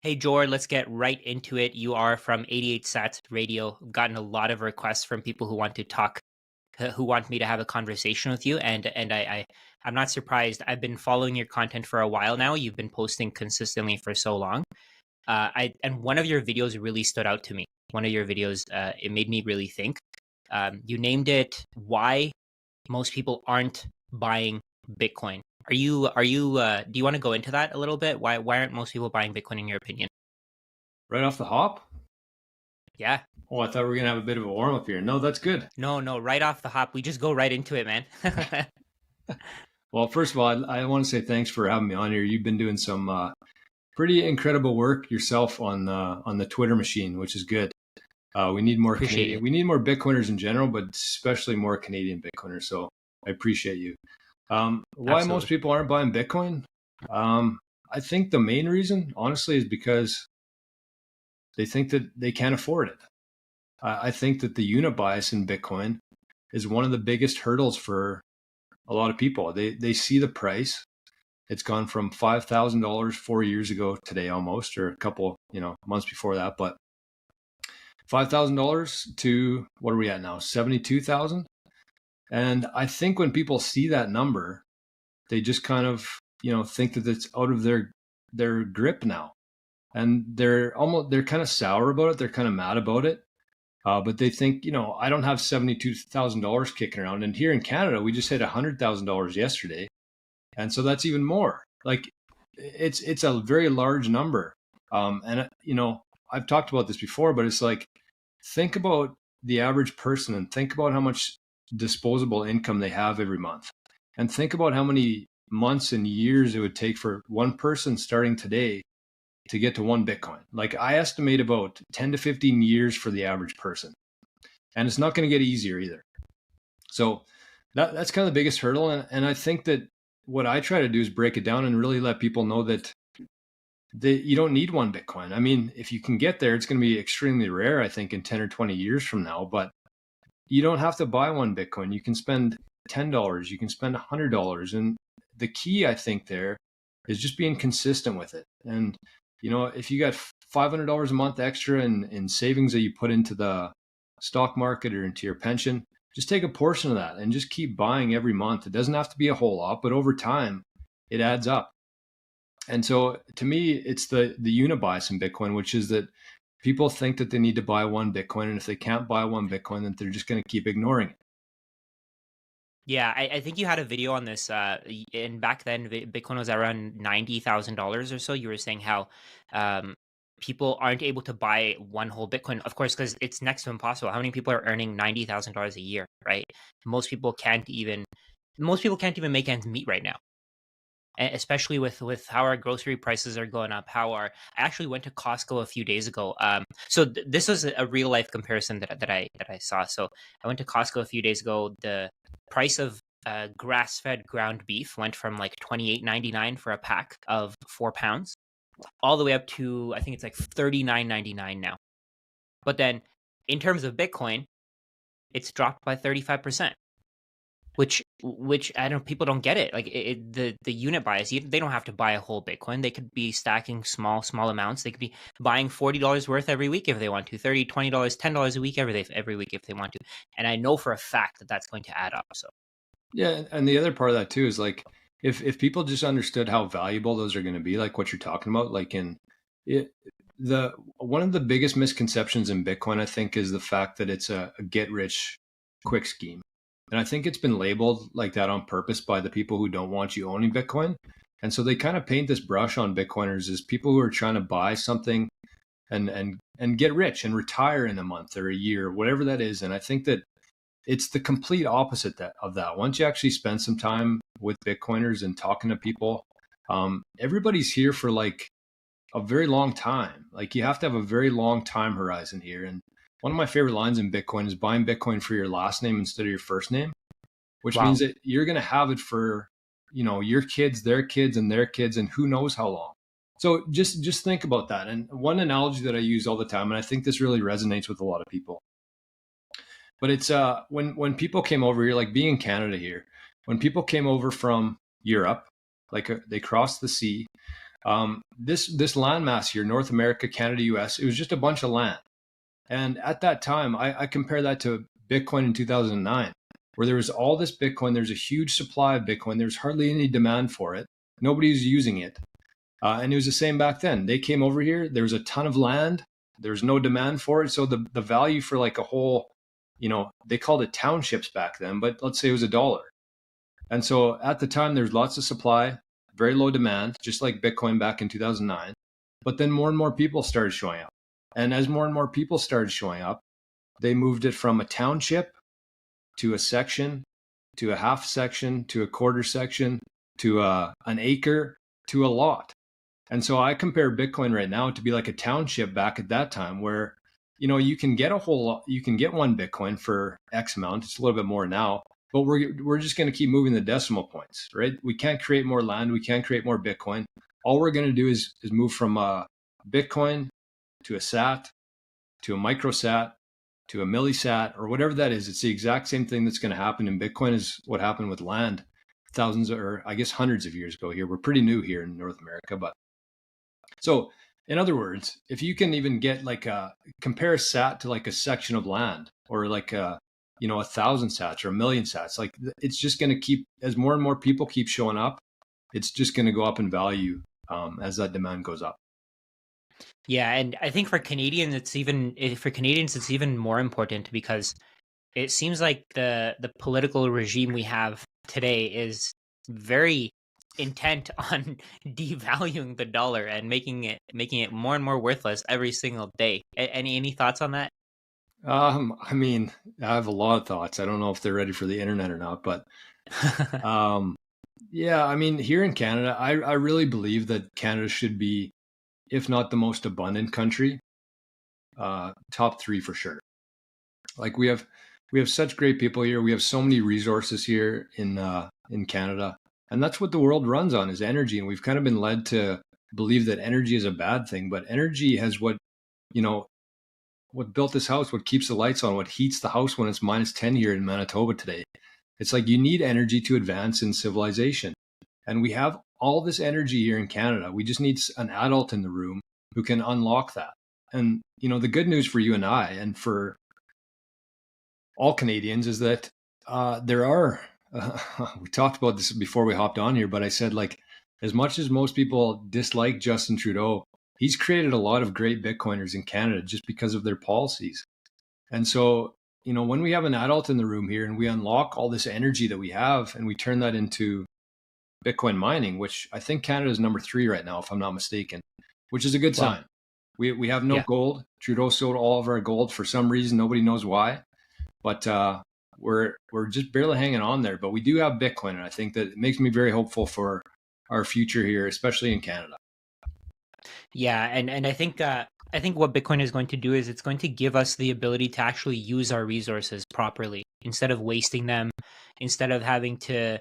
Hey, Jor, let's get right into it. You are from 88 Sats Radio. I've gotten a lot of requests from people who want to talk, who want me to have a conversation with you, I'm not surprised. I've been following your content for a while now. You've been posting consistently for so long. And one of your videos really stood out to me. One of your videos, it made me really think. You named it "Why Most People Aren't Buying Bitcoin." Do you want to go into that a little bit? Why aren't most people buying Bitcoin in your opinion? Right off the hop? Yeah. Oh, I thought we were going to have a bit of a warm up here. No, that's good. No, right off the hop. We just go right into it, man. Well, first of all, I want to say thanks for having me on here. You've been doing some pretty incredible work yourself on the Twitter machine, which is good. We need more Appreciate it. We need more Bitcoiners in general, but especially more Canadian Bitcoiners. So I appreciate you. Why Absolutely. most people aren't buying Bitcoin? I think the main reason, honestly, is because they think that they can't afford it. I think that the unit bias in Bitcoin is one of the biggest hurdles for a lot of people. They see the price. It's gone from $5,000 4 years ago today almost, or a couple, months before that, but $5,000 to what are we at now? 72,000. And I think when people see that number, they just kind of, think that it's out of their grip now. And they're kind of sour about it. They're kind of mad about it. But they think, I don't have $72,000 kicking around. And here in Canada, we just hit $100,000 yesterday. And so that's even more. Like it's a very large number. I've talked about this before, but it's like, think about the average person and think about how much disposable income they have every month. And think about how many months and years it would take for one person starting today to get to one Bitcoin. Like I estimate about 10 to 15 years for the average person. And it's not going to get easier either. So that's kind of the biggest hurdle. And I think that what I try to do is break it down and really let people know that you don't need one Bitcoin. I mean, if you can get there, it's going to be extremely rare, I think, in 10 or 20 years from now. But you don't have to buy one Bitcoin. You can spend $10. You can spend $100. And the key, I think, there is just being consistent with it. And if you got $500 a month extra in savings that you put into the stock market or into your pension, just take a portion of that and just keep buying every month. It doesn't have to be a whole lot, but over time, it adds up. And so to me, it's the unit bias in Bitcoin, which is that people think that they need to buy one Bitcoin. And if they can't buy one Bitcoin, then they're just going to keep ignoring it. Yeah, I think you had a video on this. And back then, Bitcoin was around $90,000 or so. You were saying how people aren't able to buy one whole Bitcoin, of course, because it's next to impossible. How many people are earning $90,000 a year, right? Most people can't even make ends meet right now, especially with how our grocery prices are going up. I actually went to Costco a few days ago. So this was a real life comparison that I saw. So I went to Costco a few days ago. The price of grass-fed ground beef went from like $28.99 for a pack of 4 pounds, all the way up to I think it's like $39.99 now. But then, in terms of Bitcoin, it's dropped by 35%. Which I don't, people don't get it. Like the unit bias, they don't have to buy a whole Bitcoin. They could be stacking small amounts. They could be buying $40 worth every week if they want to, $30, $20, $10 a week every week if they want to. And I know for a fact that that's going to add up. So yeah, and the other part of that too is like if people just understood how valuable those are going to be, like what you're talking about, like one of the biggest misconceptions in Bitcoin, I think, is the fact that it's a get rich quick scheme. And I think it's been labeled like that on purpose by the people who don't want you owning Bitcoin. And so they kind of paint this brush on Bitcoiners as people who are trying to buy something and get rich and retire in a month or a year, whatever that is. And I think that it's the complete opposite of that. Once you actually spend some time with Bitcoiners and talking to people, everybody's here for like a very long time. Like you have to have a very long time horizon here. And one of my favorite lines in Bitcoin is buying Bitcoin for your last name instead of your first name, which means that you're going to have it for, your kids, their kids, and their kids, and who knows how long. So just think about that. And one analogy that I use all the time, and I think this really resonates with a lot of people, but it's when people came over here, like being in Canada here, when people came over from Europe, like they crossed the sea, This landmass here, North America, Canada, US, it was just a bunch of land. And at that time, I compare that to Bitcoin in 2009, where there was all this Bitcoin. There's a huge supply of Bitcoin. There's hardly any demand for it. Nobody was using it. And it was the same back then. They came over here. There was a ton of land. There's no demand for it. So the value for like a whole, they called it townships back then, but let's say it was $1. And so at the time, there's lots of supply, very low demand, just like Bitcoin back in 2009. But then more and more people started showing up. And as more and more people started showing up, they moved it from a township to a section, to a half section, to a quarter section, to an acre, to a lot. And so I compare Bitcoin right now to be like a township back at that time where, you can get one Bitcoin for X amount. It's a little bit more now, but we're just going to keep moving the decimal points, right? We can't create more land. We can't create more Bitcoin. All we're going to do is move from a Bitcoin to a SAT, to a microsat, to a millisat, or whatever that is. It's the exact same thing that's going to happen in Bitcoin as what happened with land thousands or I guess hundreds of years ago here. We're pretty new here in North America, but so in other words, if you can even get compare a sat to like a section of land or like 1,000 sats or 1,000,000 sats, like it's just going to keep, as more and more people keep showing up, it's just going to go up in value as that demand goes up. Yeah, and I think for Canadians, it's even more important because it seems like the political regime we have today is very intent on devaluing the dollar and making it more and more worthless every single day. Any thoughts on that? I mean, I have a lot of thoughts. I don't know if they're ready for the internet or not, but yeah, I mean, here in Canada, I really believe that Canada should be, if not the most abundant country, top 3 for sure. Like we have such great people here. We have so many resources here in Canada, and that's what the world runs on, is energy. And we've kind of been led to believe that energy is a bad thing, but energy has what built this house, what keeps the lights on, what heats the house when it's -10 here in Manitoba today. It's like you need energy to advance in civilization. And we have all this energy here in Canada. We just need an adult in the room who can unlock that. And, the good news for you and I, and for all Canadians, is that there are, we talked about this before we hopped on here, but I said, like, as much as most people dislike Justin Trudeau, he's created a lot of great Bitcoiners in Canada just because of their policies. And so, when we have an adult in the room here and we unlock all this energy that we have and we turn that into Bitcoin mining, which I think Canada is number 3 right now, if I'm not mistaken, which is a good sign. We have no gold. Trudeau sold all of our gold for some reason. Nobody knows why, but we're just barely hanging on there. But we do have Bitcoin, and I think that it makes me very hopeful for our future here, especially in Canada. Yeah, and I think what Bitcoin is going to do is it's going to give us the ability to actually use our resources properly instead of wasting them, instead of having to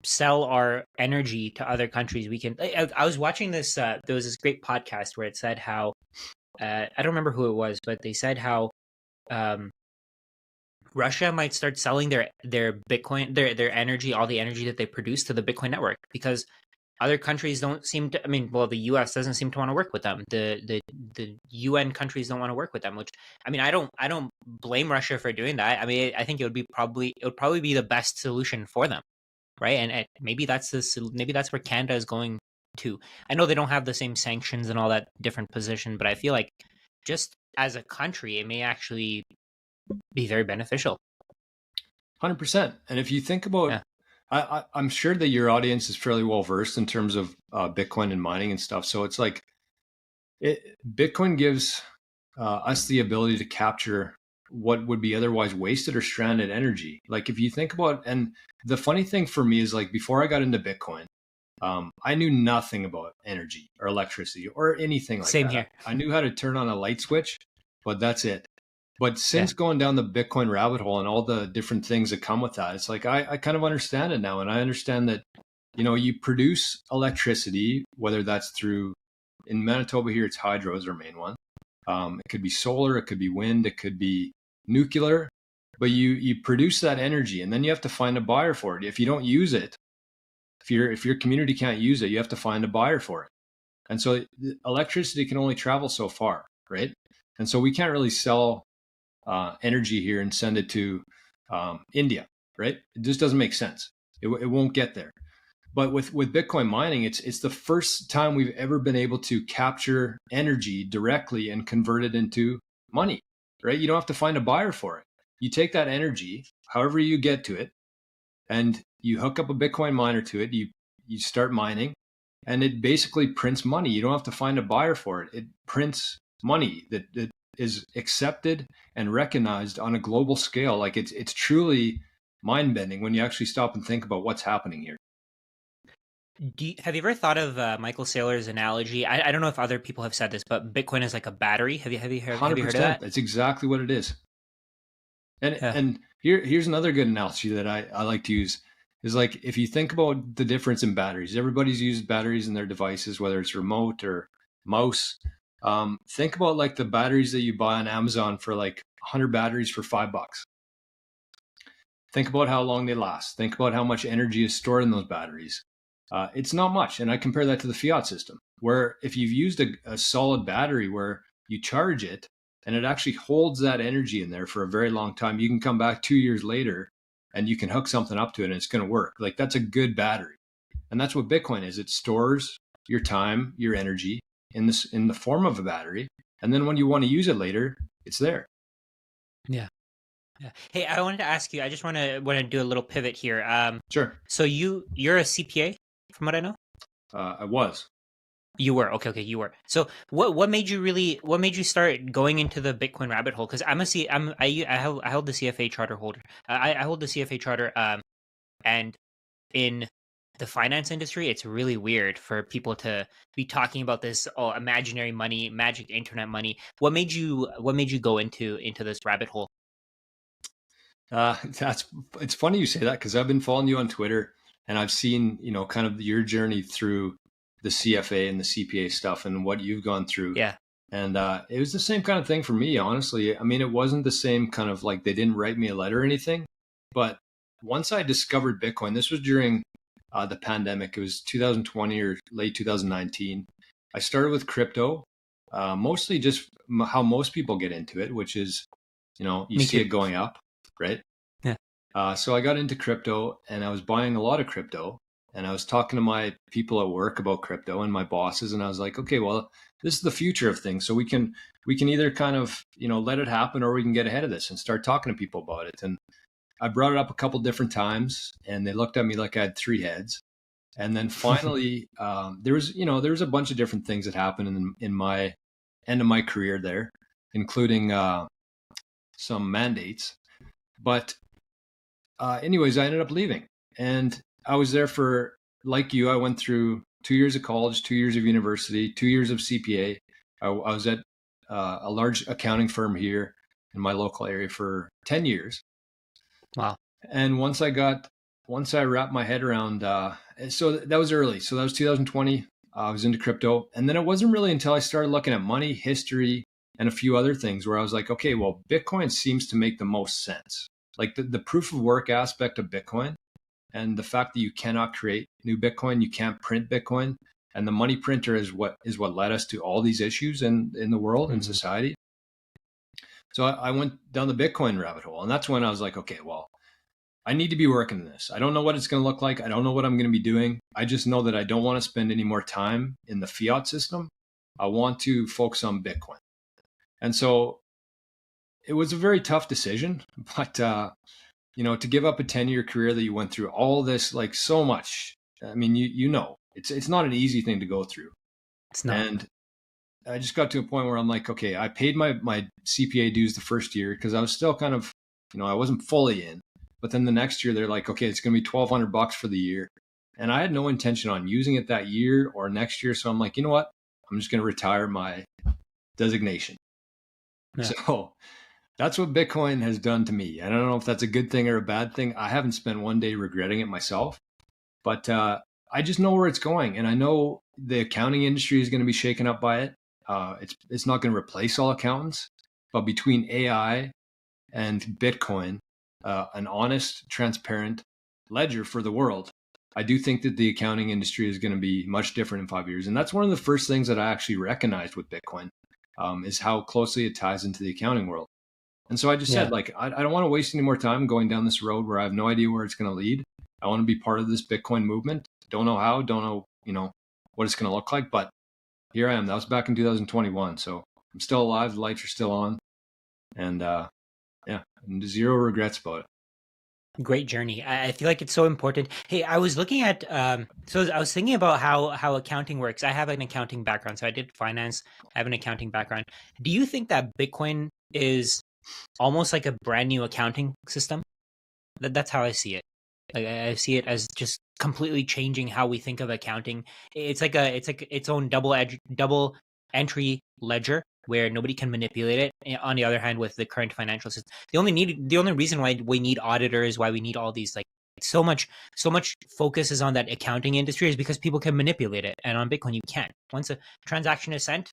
sell our energy to other countries. We can. I was watching this. There was this great podcast where it said how I don't remember who it was, but they said how Russia might start selling their Bitcoin, their energy, all the energy that they produce, to the Bitcoin network, because other countries don't seem to. I mean, well, the U.S. doesn't seem to want to work with them. The UN countries don't want to work with them. Which, I mean, I don't blame Russia for doing that. I mean, I think it would probably be the best solution for them, right? And maybe that's where Canada is going to. I know they don't have the same sanctions and all that different position, but I feel like just as a country, it may actually be very beneficial. 100%. And if you think about, I'm sure that your audience is fairly well versed in terms of Bitcoin and mining and stuff. So it's like Bitcoin gives us the ability to capture what would be otherwise wasted or stranded energy. Like if you think about, and the funny thing for me is, like, before I got into Bitcoin, I knew nothing about energy or electricity or anything like that. Same here. I knew how to turn on a light switch, but that's it. But since going down the Bitcoin rabbit hole and all the different things that come with that, it's like I kind of understand it now. And I understand that, you produce electricity, whether that's through, in Manitoba here, it's hydro is our main one. It could be solar, it could be wind, it could be nuclear, but you produce that energy and then you have to find a buyer for it. If you don't use it, If your community can't use it, you have to find a buyer for it. And so electricity can only travel so far, right? And so we can't really sell energy here and send it to India, right? It just doesn't make sense. It won't get there. But with Bitcoin mining, it's the first time we've ever been able to capture energy directly and convert it into money, right? You don't have to find a buyer for it. You take that energy, however you get to it, and you hook up a Bitcoin miner to it. You start mining, and it basically prints money. You don't have to find a buyer for it. It prints money that is accepted and recognized on a global scale. Like it's truly mind bending when you actually stop and think about what's happening here. Have you ever thought of Michael Saylor's analogy? I don't know if other people have said this, but Bitcoin is like a battery. Have you heard of 100%. that? That's exactly what it is. And Yeah. and here's another good analogy that I like to use is like if you think about the difference in batteries, everybody's used batteries in their devices, whether it's remote or mouse. Think about like the batteries that you buy on Amazon for like 100 batteries for $5. Think about how long they last. Think about how much energy is stored in those batteries. It's not much. And I compare that to the fiat system, where if you've used a solid battery where you charge it and it actually holds that energy in there for a very long time, you can come back 2 years later and you can hook something up to it and it's going to work. Like that's a good battery. And that's what Bitcoin is. It stores your time, your energy in the form of a battery. And then when you want to use it later, it's there. Yeah. Yeah. Hey, I wanted to ask you. I just want to do a little pivot here. Sure. So you're a CPA, from what I know. I was. You were okay. You were. So what made you start going into the Bitcoin rabbit hole? Because I hold the CFA charter holder. I hold the CFA charter. And in the finance industry, it's really weird for people to be talking about this imaginary money, magic internet money. What made you go into this rabbit hole? It's funny you say that because I've been following you on Twitter and I've seen, kind of your journey through the CFA and the CPA stuff and what you've gone through. Yeah. And it was the same kind of thing for me, honestly. I mean, it wasn't the same kind of like they didn't write me a letter or anything. But once I discovered Bitcoin, this was during the pandemic. It was 2020 or late 2019. I started with crypto, mostly just how most people get into it, which is, you Me see too. it going up, right? Yeah. So I got into crypto and I was buying a lot of crypto and I was talking to my people at work about crypto and my bosses. And I was like, okay, well, this is the future of things. So we can either kind of, let it happen or we can get ahead of this and start talking to people about it. And I brought it up a couple different times and they looked at me like I had three heads. And then finally, there was a bunch of different things that happened in my end of my career there, including some mandates. But anyways, I ended up leaving, and I was there for, like you, I went through 2 years of college, 2 years of university, 2 years of CPA. I was at a large accounting firm here in my local area for 10 years. Wow. And once I wrapped my head around, so that was early. So that was 2020. I was into crypto. And then it wasn't really until I started looking at money, history, and a few other things where I was like, okay, well, Bitcoin seems to make the most sense. Like the proof of work aspect of Bitcoin and the fact that you cannot create new Bitcoin, you can't print Bitcoin. And the money printer is what led us to all these issues in the world and society. So I went down the Bitcoin rabbit hole. And that's when I was like, okay, well, I need to be working on this. I don't know what it's going to look like. I don't know what I'm going to be doing. I just know that I don't want to spend any more time in the fiat system. I want to focus on Bitcoin. And so it was a very tough decision, but to give up a 10-year career that you went through all this, like so much. I mean, it's not an easy thing to go through. It's not. And I just got to a point where I'm like, okay, I paid my CPA dues the first year because I was still kind of, I wasn't fully in. But then the next year they're like, okay, it's going to be $1,200 for the year. And I had no intention on using it that year or next year. So I'm like, you know what? I'm just going to retire my designation. Yeah. So that's what Bitcoin has done to me. I don't know if that's a good thing or a bad thing. I haven't spent one day regretting it myself, but I just know where it's going. And I know the accounting industry is going to be shaken up by it. It's not going to replace all accountants, but between AI and Bitcoin, an honest, transparent ledger for the world, I do think that the accounting industry is going to be much different in 5 years. And that's one of the first things that I actually recognized with Bitcoin, is how closely it ties into the accounting world. And so I just Yeah. said, like, I don't want to waste any more time going down this road where I have no idea where it's going to lead. I want to be part of this Bitcoin movement. Don't know how, don't know, what it's going to look like. But here I am. That was back in 2021. So I'm still alive. The lights are still on. And yeah, zero regrets about it. Great journey. I feel like it's so important. Hey, I was looking at so I was thinking about how accounting works. I have an accounting background, so I did finance. I have an accounting background. Do you think that Bitcoin is almost like a brand new accounting system? That's how I see it. Like I see it as just completely changing how we think of accounting. It's like its own double entry ledger where nobody can manipulate it. On the other hand, with the current financial system, the only reason why we need auditors, why we need all these like so much focus is on that accounting industry is because people can manipulate it, and on Bitcoin you can't. Once a transaction is sent,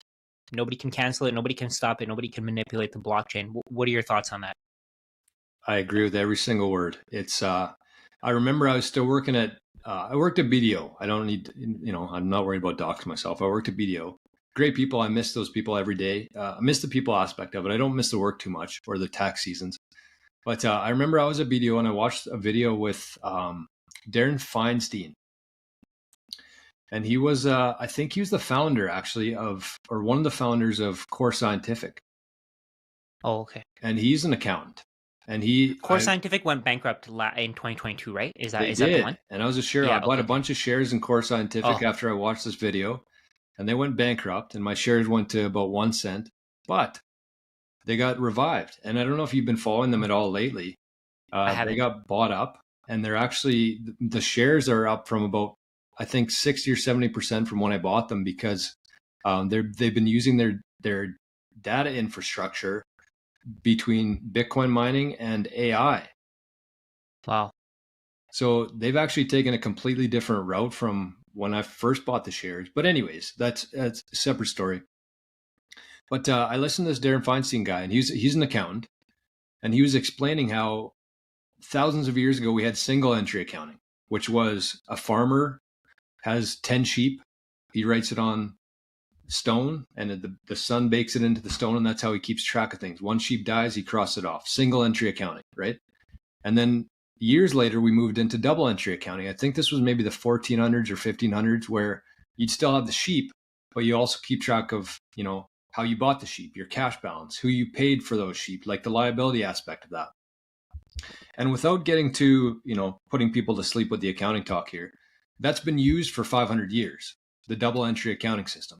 nobody can cancel it, nobody can stop it, nobody can manipulate the blockchain. What are your thoughts on that? I agree with every single word. It's, I remember I was still working I worked at BDO. I don't need, I'm not worried about doxing myself. I worked at BDO. Great people. I miss those people every day. I miss the people aspect of it. I don't miss the work too much or the tax seasons. But I remember I was at BDO and I watched a video with Darren Feinstein. And he was, I think he was the founder actually or one of the founders of Core Scientific. Oh, okay. And he's an accountant. And Core Scientific went bankrupt in 2022, right? they Is that the did. one? And I was a share. I Yeah. bought Okay. a Okay. bunch of shares in Core Scientific Oh, after I watched this video, and they went bankrupt, and my shares went to about 1 cent. But they got revived, and I don't know if you've been following them at all lately. I They haven't. got bought up, and they're actually the shares are up from about, I think, 60 or 70% from when I bought them, because they've been using their data infrastructure between Bitcoin mining and AI. Wow. So they've actually taken a completely different route from when I first bought the shares. But anyways, that's a separate story. But I listened to this Darren Feinstein guy, and he's an accountant, and he was explaining how thousands of years ago we had single entry accounting, which was a farmer has 10 sheep, he writes it on stone, and the sun bakes it into the stone, and that's how he keeps track of things. One sheep dies, he crosses it off. Single entry accounting, right? And then years later, we moved into double entry accounting. I think this was maybe the 1400s or 1500s, where you'd still have the sheep, but you also keep track of, how you bought the sheep, your cash balance, who you paid for those sheep, like the liability aspect of that. And without getting to, putting people to sleep with the accounting talk here, that's been used for 500 years, the double entry accounting system.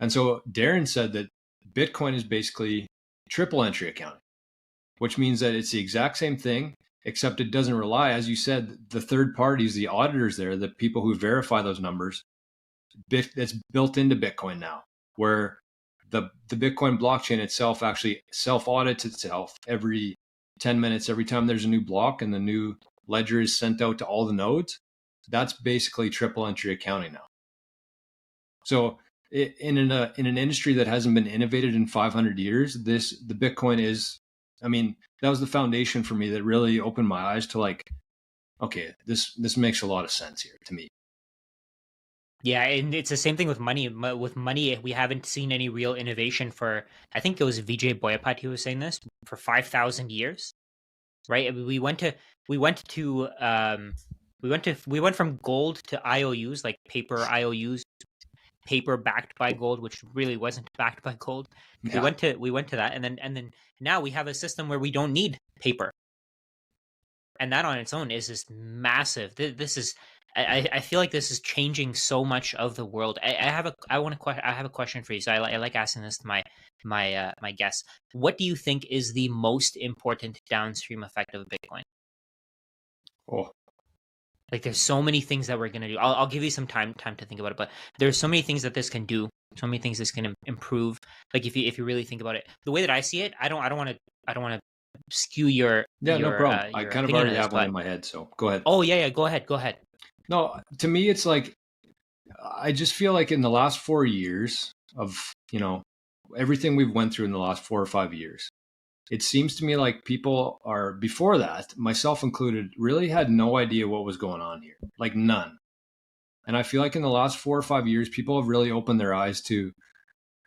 And so Darren said that Bitcoin is basically triple entry accounting, which means that it's the exact same thing, except it doesn't rely, as you said, the third parties, the auditors there, the people who verify those numbers. It's built into Bitcoin now, where the Bitcoin blockchain itself actually self audits itself every 10 minutes, every time there's a new block and the new ledger is sent out to all the nodes. That's basically triple entry accounting now. So in an industry that hasn't been innovated in 500 years, the Bitcoin is, I mean, that was the foundation for me that really opened my eyes to, like, okay, this makes a lot of sense here to me. Yeah, and it's the same thing with money. With money, we haven't seen any real innovation for. I think it was Vijay Boyapat who was saying this for 5,000 years, right? We went from gold to IOUs, like paper IOUs, paper backed by gold, which really wasn't backed by gold. We Yeah. went to that, and then now we have a system where we don't need paper, and that on its own is just massive. This is I feel like this is changing so much of the world. I have a question for you. So I like asking this to my guests. What do you think is the most important downstream effect of Bitcoin? Oh, Like there's so many things that we're gonna do. I'll give you some time to think about it, but there's so many things that this can do. So many things this can improve. Like if you really think about it, the way that I see it, I don't want to skew yeah, no problem. I your kind of opinion on already this, have one but in my head, so go ahead. oh yeah, go ahead. No, to me, it's like, I just feel like in the last 4 years of, everything we've went through in the last 4 or 5 years, it seems to me like people are, before that, myself included, really had no idea what was going on here, like none. And I feel like in the last 4 or 5 years, people have really opened their eyes to,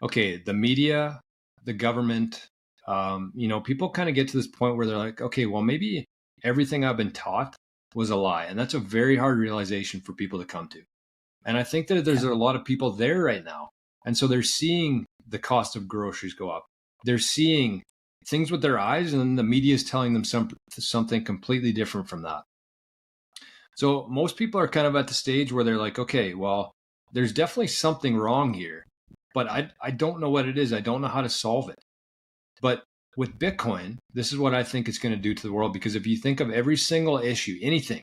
okay, the media, the government, people kind of get to this point where they're like, okay, well, maybe everything I've been taught was a lie. And that's a very hard realization for people to come to. And I think that there's Yeah. a lot of people there right now. And so they're seeing the cost of groceries go up. They're seeing things with their eyes, and the media is telling them something completely different from that. So most people are kind of at the stage where they're like, okay, well, there's definitely something wrong here, but I don't know what it is. I don't know how to solve it. But with Bitcoin, this is what I think it's going to do to the world. Because if you think of every single issue, anything,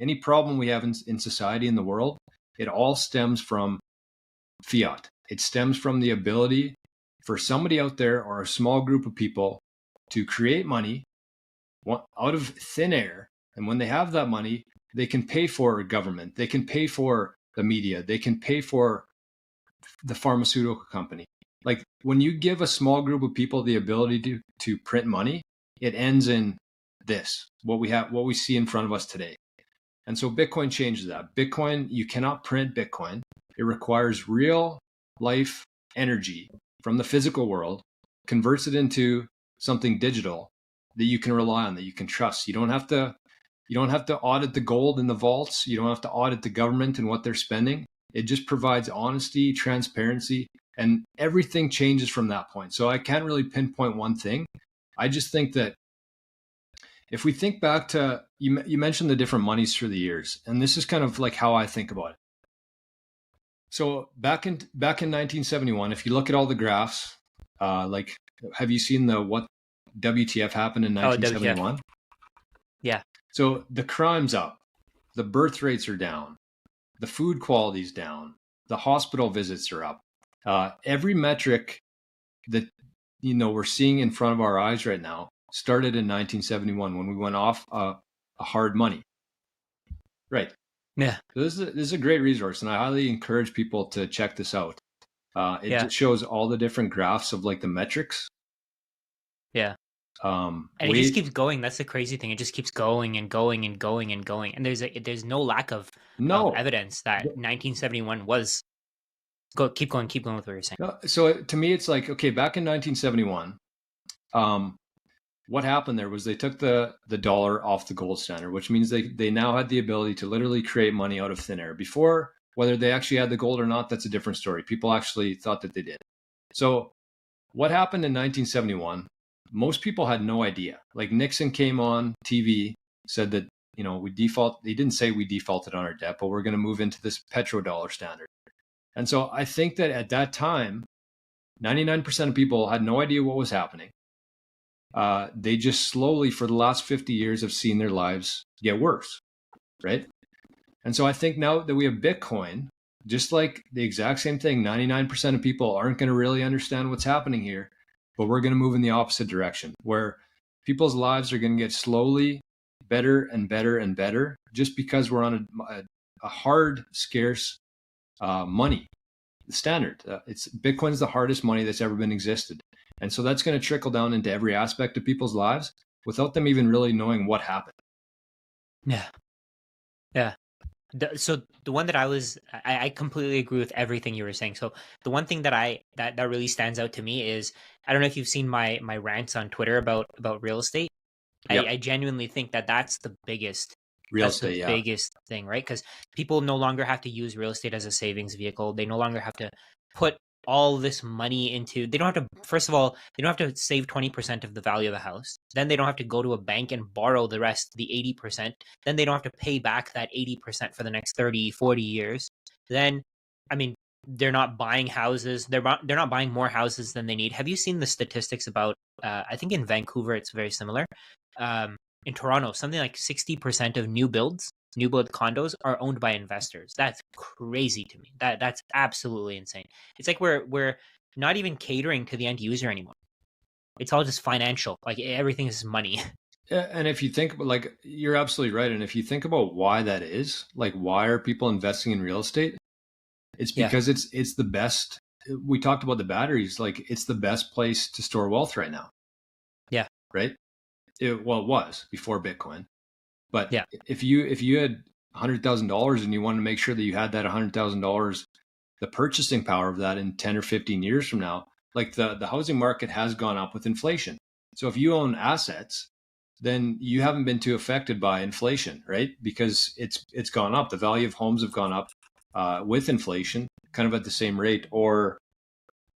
any problem we have in society, in the world, it all stems from fiat. It stems from the ability for somebody out there or a small group of people to create money out of thin air. And when they have that money, they can pay for government, they can pay for the media, they can pay for the pharmaceutical company. Like when you give a small group of people the ability to print money, it ends in this, what we see in front of us today. And so Bitcoin changes that. Bitcoin, you cannot print Bitcoin. It requires real life energy from the physical world, converts it into something digital that you can rely on, that you can trust. You don't have to audit the gold in the vaults. You don't have to audit the government and what they're spending. It just provides honesty, transparency, and everything changes from that point. So I can't really pinpoint one thing. I just think that if we think back to, you mentioned the different monies through the years, and this is kind of like how I think about it. So back in 1971, if you look at all the graphs, like, have you seen what WTF happened in 1971? WTF. Yeah. So the crime's up, the birth rates are down, the food quality's down, the hospital visits are up. Every metric that we're seeing in front of our eyes right now started in 1971 when we went off a hard money. Right. Yeah. So this is a great resource, and I highly encourage people to check this out. It just shows all the different graphs of like the metrics. Yeah. And it just keeps going. That's the crazy thing. It just keeps going and going and going and going. And there's no lack of evidence that 1971 was. Keep going with what you're saying. So to me, it's like, okay, back in 1971, what happened there was they took the dollar off the gold standard, which means they now had the ability to literally create money out of thin air. Before, whether they actually had the gold or not, that's a different story. People actually thought that they did. So what happened in 1971? Most people had no idea. Like Nixon came on TV, said that, they didn't say we defaulted on our debt, but we're going to move into this petrodollar standard. And so I think that at that time, 99% of people had no idea what was happening. They just slowly, for the last 50 years, have seen their lives get worse, right? And so I think now that we have Bitcoin, just like the exact same thing, 99% of people aren't going to really understand what's happening here, but we're going to move in the opposite direction, where people's lives are going to get slowly better and better and better, just because we're on a hard, scarce money standard. Bitcoin's the hardest money that's ever been existed. And so that's going to trickle down into every aspect of people's lives without them even really knowing what happened. Yeah. Yeah. So the one that I completely agree with everything you were saying. So the one thing that that really stands out to me is, I don't know if you've seen my rants on Twitter about real estate. Yep. I genuinely think that's the biggest biggest thing, right? Because people no longer have to use real estate as a savings vehicle. They no longer have to put all this money into, they don't have to, first of all, they don't have to save 20% of the value of the house. Then they don't have to go to a bank and borrow the rest, the 80%. Then they don't have to pay back that 80% for the next 30, 40 years. Then, I mean, they're not buying houses. They're not buying more houses than they need. Have you seen the statistics about, I think in Vancouver, it's very similar. In Toronto, something like 60% of new build condos are owned by investors. That's crazy to me. That's absolutely insane. It's like we're not even catering to the end user anymore. It's all just financial. Like everything is money. Yeah, and if you think about, like, you're absolutely right. And if you think about why that is, like, why are people investing in real estate? It's because it's the best. We talked about the batteries. Like, it's the best place to store wealth right now. Yeah. right? It was before Bitcoin. But Yeah. if you had $100,000 and you wanted to make sure that you had that $100,000, the purchasing power of that in 10 or 15 years from now, like the housing market has gone up with inflation. So if you own assets, then you haven't been too affected by inflation, right? Because it's gone up. The value of homes have gone up with inflation, kind of at the same rate or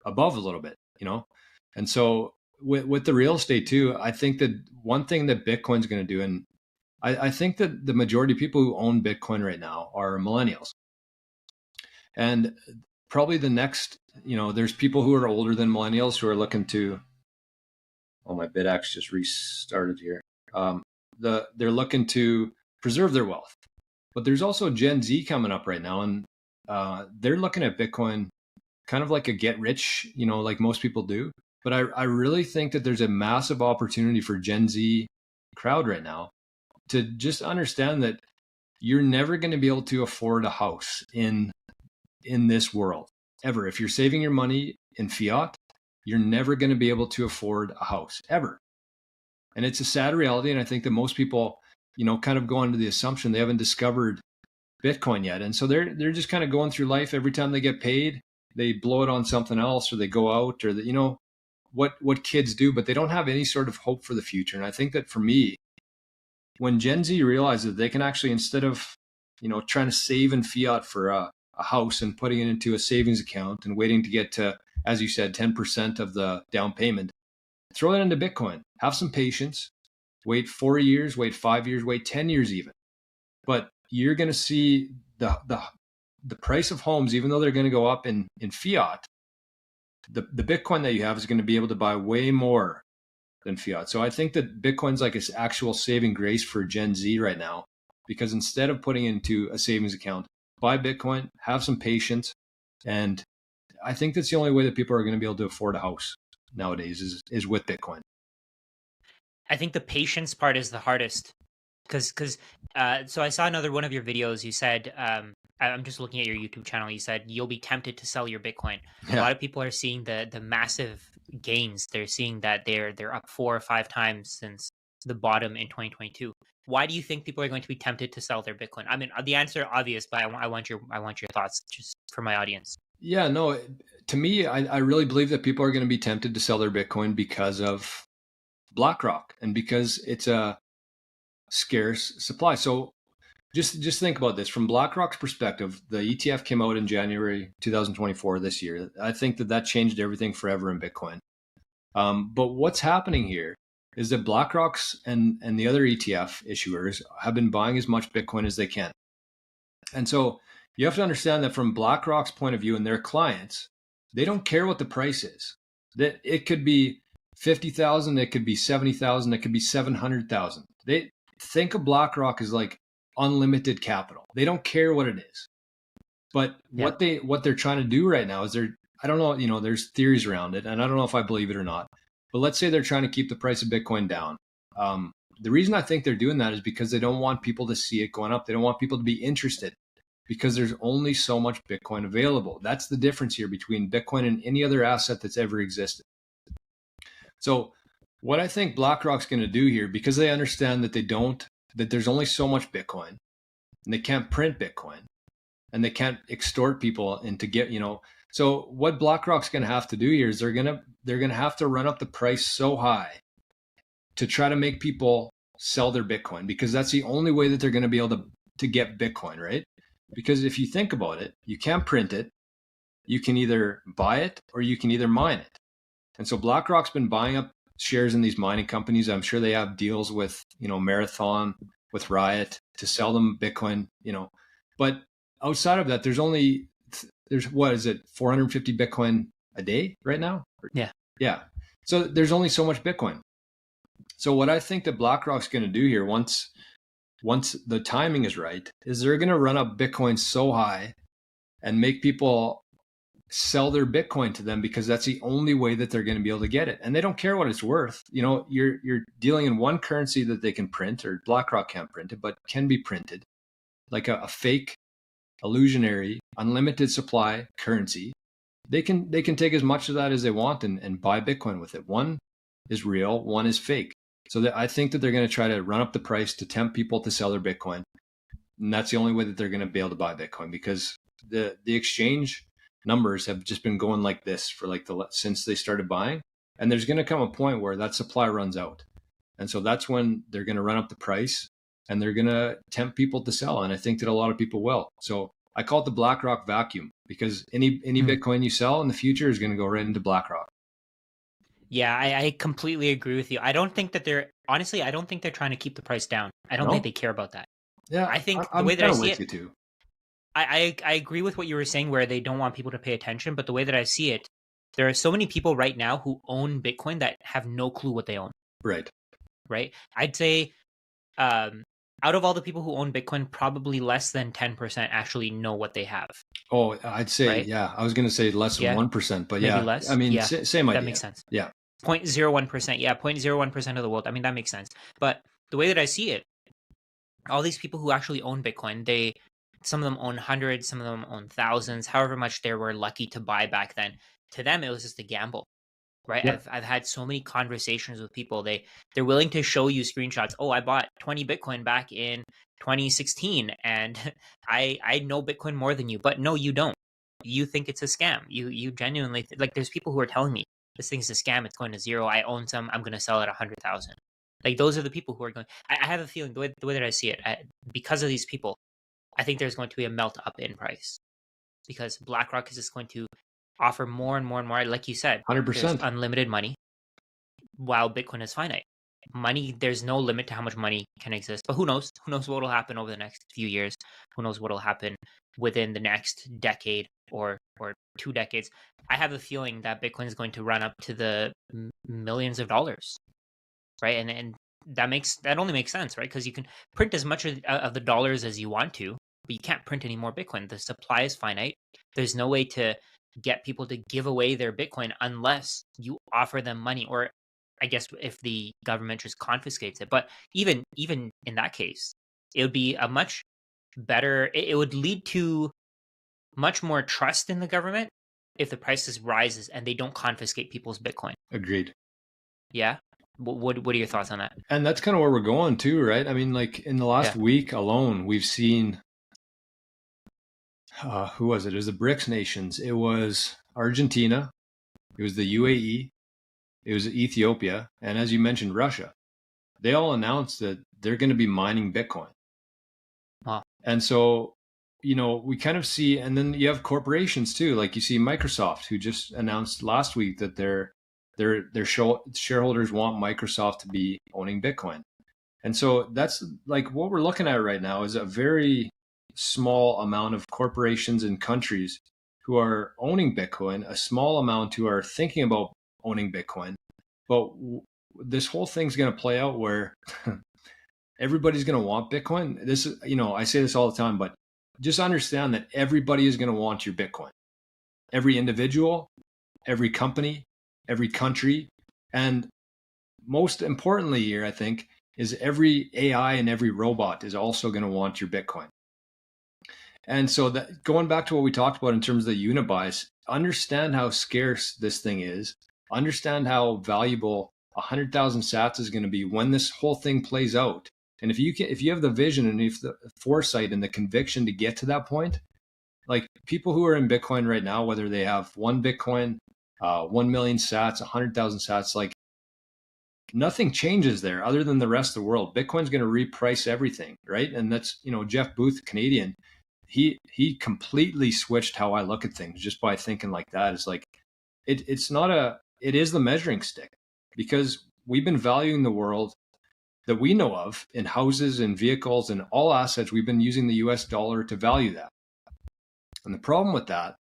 above a little bit, you know. And so with the real estate too, I think that one thing that Bitcoin's going to do, and I think that the majority of people who own Bitcoin right now are millennials. And probably the next, there's people who are older than millennials who are looking to, oh, my BitX just restarted here. They're looking to preserve their wealth. But there's also Gen Z coming up right now, and they're looking at Bitcoin kind of like a get rich, like most people do. But I really think that there's a massive opportunity for Gen Z crowd right now to just understand that you're never going to be able to afford a house in this world ever. If you're saving your money in fiat, you're never going to be able to afford a house ever. And it's a sad reality. And I think that most people, kind of go under the assumption they haven't discovered Bitcoin yet. And so they're just kind of going through life. Every time they get paid, they blow it on something else, or they go out, or what kids do, but they don't have any sort of hope for the future. And I think that for me, when Gen Z realizes they can actually, instead of, trying to save in fiat for a house and putting it into a savings account and waiting to get to, as you said, 10% of the down payment, throw that into Bitcoin. Have some patience. Wait 4 years, wait 5 years, wait 10 years even. But you're going to see the price of homes, even though they're going to go up in fiat, the Bitcoin that you have is going to be able to buy way more than fiat. So I think that Bitcoin's like an actual saving grace for Gen Z right now, because instead of putting it into a savings account, buy Bitcoin, have some patience. And I think that's the only way that people are going to be able to afford a house nowadays is with Bitcoin. I think the patience part is the hardest, because so I saw another one of your videos. You said, I'm just looking at your YouTube channel. You said you'll be tempted to sell your Bitcoin. A lot of people are seeing the massive gains. They're seeing that they're up 4 or 5 times since the bottom in 2022. Why do you think people are going to be tempted to sell their Bitcoin? I mean, the answer is obvious, but I want your thoughts just for my audience. Yeah, no, to me, I really believe that people are going to be tempted to sell their Bitcoin because of BlackRock and because it's a scarce supply. So just think about this from BlackRock's perspective. The ETF came out in January 2024 this year. I think that changed everything forever in Bitcoin. But what's happening here is that BlackRock's and the other ETF issuers have been buying as much Bitcoin as they can. And so you have to understand that from BlackRock's point of view and their clients, they don't care what the price is. That it could be 50,000, it could be 70,000, it could be 700,000. They think of BlackRock as like unlimited capital. They don't care what it is. But what they're trying to do right now is I don't know, there's theories around it, and I don't know if I believe it or not. But let's say they're trying to keep the price of Bitcoin down. The reason I think they're doing that is because they don't want people to see it going up. They don't want people to be interested because there's only so much Bitcoin available. That's the difference here between Bitcoin and any other asset that's ever existed. So what I think BlackRock's going to do here, because they understand that there's only so much Bitcoin and they can't print Bitcoin and they can't extort people into so what BlackRock's going to have to do here is they're going to have to run up the price so high to try to make people sell their Bitcoin, because that's the only way that they're going to be able to get Bitcoin, right? Because if you think about it, you can't print it. You can either buy it or you can either mine it. And so BlackRock's been buying up shares in these mining companies. I'm sure they have deals with, Marathon, with Riot to sell them Bitcoin, But outside of that, there's what is it, 450 Bitcoin a day right now? Yeah. Yeah. So there's only so much Bitcoin. So what I think that BlackRock's going to do here, once the timing is right, is they're going to run up Bitcoin so high and make people sell their Bitcoin to them, because that's the only way that they're going to be able to get it. And they don't care what it's worth. You're dealing in one currency that they can print, or BlackRock can't print it, but can be printed, like a fake, illusionary, unlimited supply currency. They can take as much of that as they want and buy Bitcoin with it. One is real, one is fake. So I think that they're going to try to run up the price to tempt people to sell their Bitcoin. And that's the only way that they're going to be able to buy Bitcoin, because the exchange numbers have just been going like this for like since they started buying. And there's going to come a point where that supply runs out. And so that's when they're going to run up the price and they're going to tempt people to sell. And I think that a lot of people will. So I call it the BlackRock vacuum, because any Bitcoin you sell in the future is going to go right into BlackRock. Yeah, I completely agree with you. I don't think that I don't think they're trying to keep the price down. I don't No? think they care about that. Yeah, I think the I'm way that I kind of see with it, you too. I agree with what you were saying, where they don't want people to pay attention. But the way that I see it, there are so many people right now who own Bitcoin that have no clue what they own. Right. Right? I'd say um, out of all the people who own Bitcoin, probably less than 10% actually know what they have. Oh, I'd say, Right? yeah, I was going to say less than Yeah, 1%, but maybe yeah, I less. mean, Yeah, same that idea. makes sense. Yeah. 0.01%. Yeah, 0.01% of the world. I mean, that makes sense. But the way that I see it, all these people who actually own Bitcoin, some of them own hundreds, some of them own thousands, however much they were lucky to buy back then. To them, it was just a gamble, right? Yeah. I've had so many conversations with people. They're willing to show you screenshots. Oh, I bought 20 Bitcoin back in 2016, and I know Bitcoin more than you. But no, you don't. You think it's a scam. You genuinely like. There's people who are telling me this thing's a scam. It's going to zero. I own some. I'm going to sell it 100,000. Like those are the people who are going. I have a feeling the way that I see it, because of these people, I think there's going to be a melt up in price, because BlackRock is just going to offer more and more and more. Like you said, there's 100%. unlimited money, while Bitcoin is finite. Money, there's no limit to how much money can exist. But who knows? Who knows what will happen over the next few years? Who knows what will happen within the next decade or 2 decades? I have a feeling that Bitcoin is going to run up to the millions of dollars, right? And that only makes sense, right? Because you can print as much of the dollars as you want to, but you can't print any more Bitcoin. The supply is finite. There's no way to get people to give away their Bitcoin unless you offer them money, or I guess if the government just confiscates it. But even in that case, it would be a much better. It would lead to much more trust in the government if the prices rises and they don't confiscate people's Bitcoin. Agreed. Yeah. What are your thoughts on that? And that's kind of where we're going too, right? I mean, like in the last week alone, we've seen, who was it? It was the BRICS nations. It was Argentina. It was the UAE. It was Ethiopia. And as you mentioned, Russia. They all announced that they're going to be mining Bitcoin. Wow. And so, we kind of see, and then you have corporations too. Like you see Microsoft, who just announced last week that their shareholders want Microsoft to be owning Bitcoin. And so that's like what we're looking at right now is a very small amount of corporations and countries who are owning Bitcoin, a small amount who are thinking about owning Bitcoin. But this whole thing's going to play out where everybody's going to want Bitcoin. This is, I say this all the time, but just understand that everybody is going to want your Bitcoin. Every individual, every company, every country, and most importantly here, I think, is every AI and every robot is also going to want your Bitcoin. And so that, going back to what we talked about in terms of the unibuys, understand how scarce this thing is. Understand how valuable 100,000 sats is going to be when this whole thing plays out. And if you have the vision and if the foresight and the conviction to get to that point, like people who are in Bitcoin right now, whether they have 1 Bitcoin, 1 million sats, 100,000 sats, like nothing changes there other than the rest of the world. Bitcoin's going to reprice everything, right? And that's, Jeff Booth, Canadian, he completely switched how I look at things just by thinking like that. It's like, it is the measuring stick, because we've been valuing the world that we know of in houses and vehicles and all assets. We've been using the US dollar to value that. And the problem with that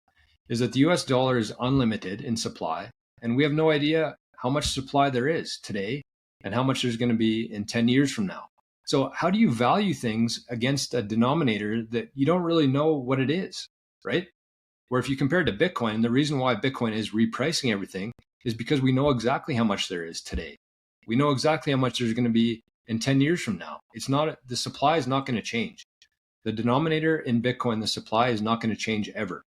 is that the US dollar is unlimited in supply, and we have no idea how much supply there is today and how much there's going to be in 10 years from now. So how do you value things against a denominator that you don't really know what it is, right? Where if you compare it to Bitcoin, the reason why Bitcoin is repricing everything is because we know exactly how much there is today. We know exactly how much there's going to be in 10 years from now. The supply is not going to change. The denominator in Bitcoin, the supply is not going to change ever.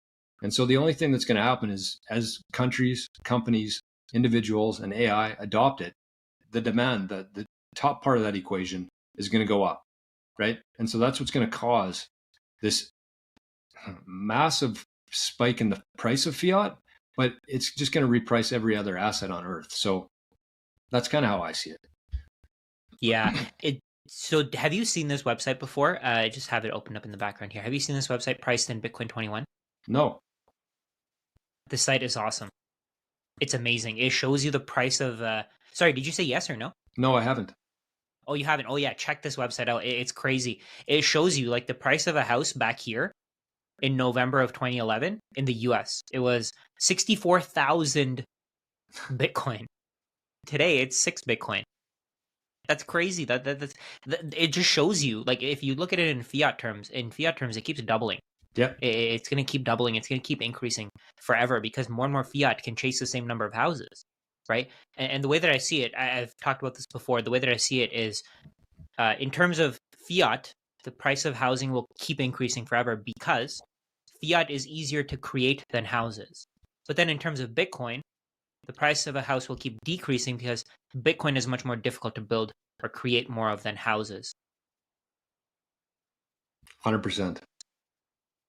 And so the only thing that's going to happen is as countries, companies, individuals, and AI adopt it, the demand, top part of that equation is going to go up, right? And so that's what's going to cause this massive spike in the price of fiat, but it's just going to reprice every other asset on earth. So that's kind of how I see it. Yeah. So have you seen this website before? I just have it opened up in the background here. Have you seen this website, priced in Bitcoin 21? No. The site is awesome. It's amazing. It shows you the price of sorry, did you say yes or no? No, I haven't. Oh, you haven't. Oh yeah, check this website out. It's crazy. It shows you like the price of a house back here in November of 2011 in the US. It was 64,000 Bitcoin. Today it's 6 Bitcoin. That's crazy. It just shows you, like, if you look at it in fiat terms, it keeps doubling. Yeah. It's going to keep doubling. It's going to keep increasing forever because more and more fiat can chase the same number of houses, right? And the way that I see it, I've talked about this before. The way that I see it is, in terms of fiat, the price of housing will keep increasing forever because fiat is easier to create than houses. But then in terms of Bitcoin, the price of a house will keep decreasing because Bitcoin is much more difficult to build or create more of than houses. 100%.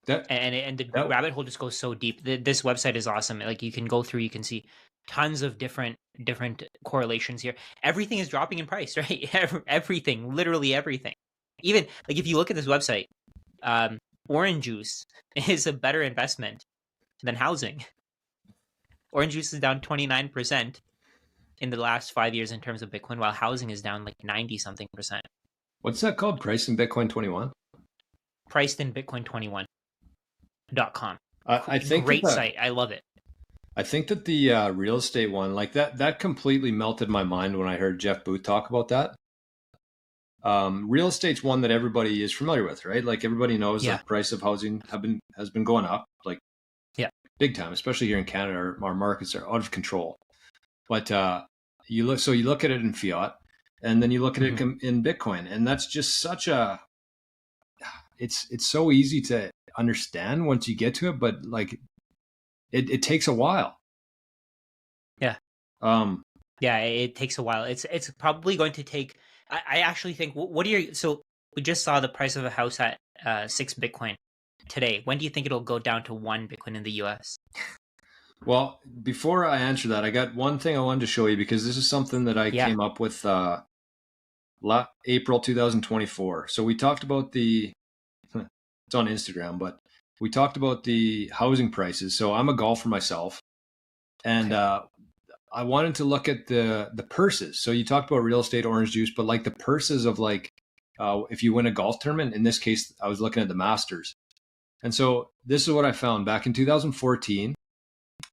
And the rabbit hole just goes so deep. This website is awesome. Like, you can go through, you can see tons of different correlations here. Everything is dropping in price, right? Everything, literally everything. Even like if you look at this website, orange juice is a better investment than housing. Orange juice is down 29% in the last 5 years in terms of Bitcoin, while housing is down like 90 something percent. What's that called? Price in Bitcoin 21? Priced in Bitcoin 21.com. I think great site. I love it. I think that the real estate one, like that completely melted my mind when I heard Jeff Booth talk about that. Real estate's one that everybody is familiar with, right? Like everybody knows the price of housing has been going up, like big time, especially here in Canada. Our markets are out of control. But you look at it in fiat, and then you look at it in Bitcoin, and that's just such a. It's so easy to understand once you get to it, but like it takes a while. Yeah. Yeah, it takes a while. It's probably going to take. I actually think. What are your? So we just saw the price of a house at 6 Bitcoin today. When do you think it'll go down to 1 Bitcoin in the US? Well, before I answer that, I got one thing I wanted to show you because this is something that I came up with April 2024. So we talked about it's on Instagram, but we talked about the housing prices. So I'm a golfer myself, and I wanted to look at the purses. So you talked about real estate, orange juice, but like the purses of like if you win a golf tournament. In this case, I was looking at the Masters, and so this is what I found back in 2014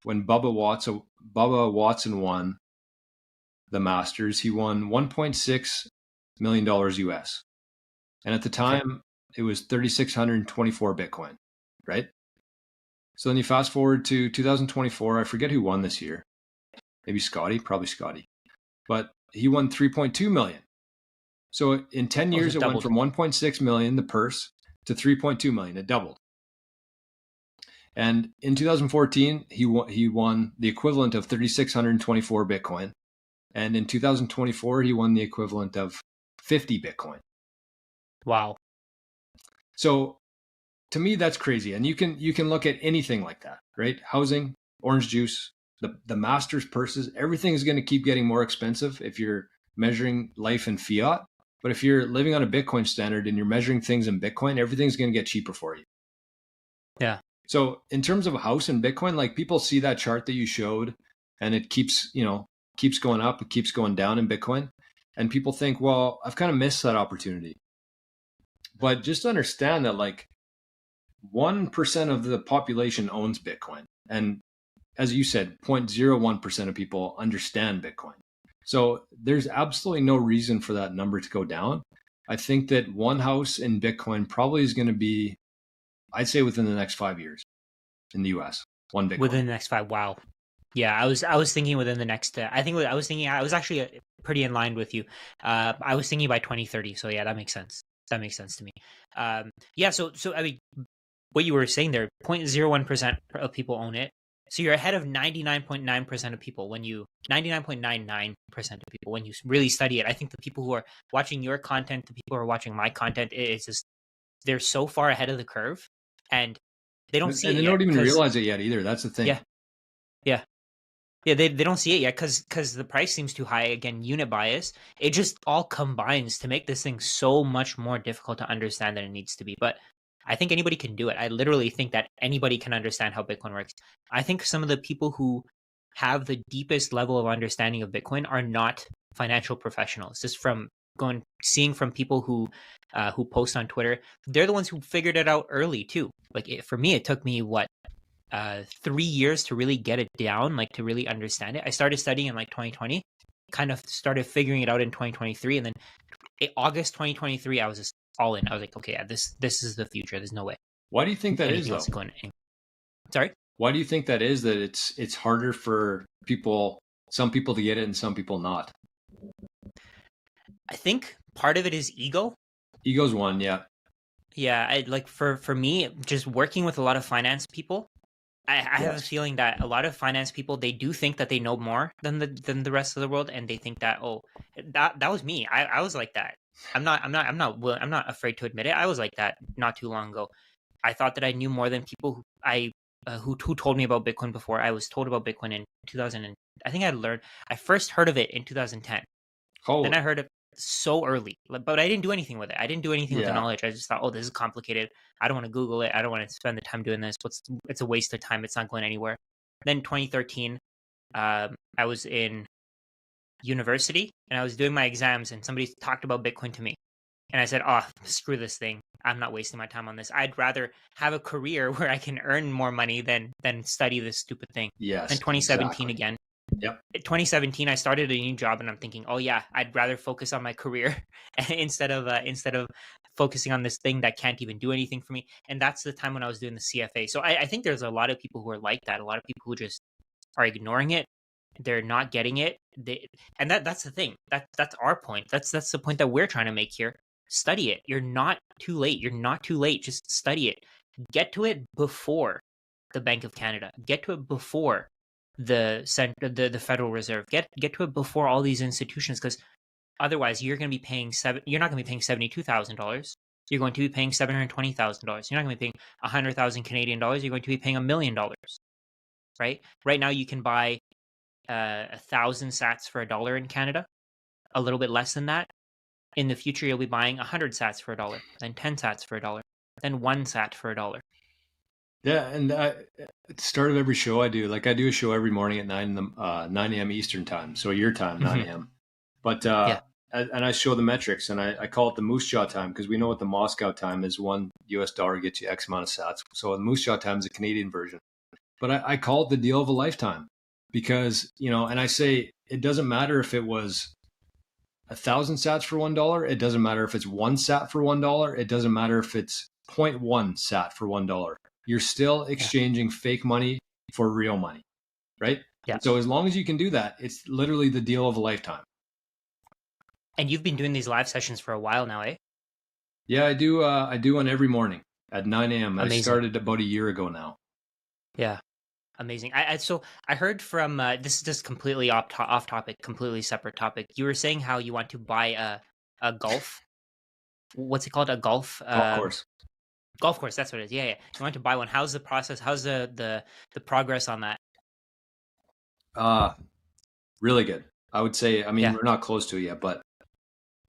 when Bubba Watson won the Masters. He won $1.6 million US, and at the time it was 3,624 Bitcoin, right? So then you fast forward to 2024. I forget who won this year. Maybe Scotty, probably Scotty. But he won 3.2 million. So in 10 years, it went from 1.6 million, the purse, to 3.2 million. It doubled. And in 2014, he won the equivalent of 3,624 Bitcoin. And in 2024, he won the equivalent of 50 Bitcoin. Wow. So to me, that's crazy. And you can look at anything like that, right? Housing, orange juice, the Masters purses, everything is going to keep getting more expensive if you're measuring life in fiat. But if you're living on a Bitcoin standard and you're measuring things in Bitcoin, everything's going to get cheaper for you. Yeah. So in terms of a house in Bitcoin, like people see that chart that you showed and it keeps going up, it keeps going down in Bitcoin. And people think, well, I've kind of missed that opportunity. But just understand that like 1% of the population owns Bitcoin. And as you said, 0.01% of people understand Bitcoin. So there's absolutely no reason for that number to go down. I think that one house in Bitcoin probably is going to be, I'd say within the next 5 years in the US, one Bitcoin. Within the next 5, wow. Yeah, I was thinking within the next, I was actually pretty in line with you. I was thinking by 2030. So yeah, that makes sense. That makes sense to me. So I mean, what you were saying there, 0.01% of people own it. So you're ahead of 99.9% of people when you 99.99% of people when you really study it. I think the people who are watching your content, the people who are watching my content, it's just they're so far ahead of the curve, and they don't see And it they yet don't even because realize it yet either. That's the thing. yeah, yeah. Yeah, they don't see it yet because the price seems too high. Again, unit bias. It just all combines to make this thing so much more difficult to understand than it needs to be. But I think anybody can do it. I literally think that anybody can understand how Bitcoin works. I think some of the people who have the deepest level of understanding of Bitcoin are not financial professionals. Just from seeing from people who post on Twitter, they're the ones who figured it out early too. Like for me, it took me what 3 years to really get it down, like to really understand it. I started studying in like 2020, kind of started figuring it out in 2023, and then August 2023, I was just all in. I was like, okay, yeah, this is the future. There's no way Why do you think that is anything else though? is going. Sorry, Why do you think that is, that it's harder for people, some people to get it and some people not? I think part of it is ego. Ego's one, yeah. Yeah, I like for me, just working with a lot of finance people. I have a Yes. feeling that a lot of finance people they do think that they know more than the rest of the world, and they think that that was me. I was like that. I'm not afraid to admit it. I was like that not too long ago. I thought that I knew more than people who told me about Bitcoin before. I was told about Bitcoin in 2000, and I think I first heard of it in 2010. Then Oh, I heard it so early, but I didn't do anything with it. I didn't do anything with the yeah. knowledge. I just thought, oh, this is complicated. I don't want to Google it. I don't want to spend the time doing this. It's a waste of time. It's not going anywhere. Then 2013, I was in university and I was doing my exams, and somebody talked about Bitcoin to me, and I said, oh, screw this thing. I'm not wasting my time on this. I'd rather have a career where I can earn more money than study this stupid thing. Then Yes, 2017 exactly. again, Yep. 2017 I started a new job, and I'm thinking, oh yeah, I'd rather focus on my career instead of focusing on this thing that can't even do anything for me. And that's the time when I was doing the CFA. So I think there's a lot of people who are like that, a lot of people who just are ignoring it, they're not getting it. And that's the thing, that's our point, that's the point that we're trying to make here. Study it. You're not too late. You're not too late. Just study it. Get to it before the Bank of Canada. Get to it before the Federal Reserve. Get to it before all these institutions, because otherwise you're going to be paying You're not going to be paying $72,000. You're going to be paying $720,000. You're not going to be paying 100,000 Canadian dollars. You're going to be paying $1 million. Right. Right now you can buy 1,000 sats for $1 in Canada. A little bit less than that. In the future, you'll be buying 100 sats for $1, then 10 sats for $1, then 1 sat for $1. Yeah, and at the start of every show I do, like I do a show every morning at 9 a.m. Eastern time, so your time, 9 Mm-hmm. a.m. But Yeah. and I show the metrics, and I call it the moose jaw time, because we know what the Moscow time is. $1 gets you X amount of sats. So the moose jaw time is a Canadian version. But I call it the deal of a lifetime, because, and I say it doesn't matter if it was 1,000 sats for $1. It doesn't matter if it's 1 sat for $1. It doesn't matter if it's zero point 0.1 sat for $1. You're still Yeah. exchanging fake money for real money, right? Yeah. And so as long as you can do that, it's literally the deal of a lifetime. And you've been doing these live sessions for a while now, eh? Yeah, I do. I do one every morning at 9 a.m. I Amazing. started about a year ago now. Yeah. Amazing. So I heard from this is just completely off topic, completely separate topic. You were saying how you want to buy a golf. What's it called? A Golf course. golf course. That's what it is. Yeah, yeah. You want to buy one. How's the process? How's the progress on that? Uh, really good. I would say, I mean, Yeah. we're not close to it yet, but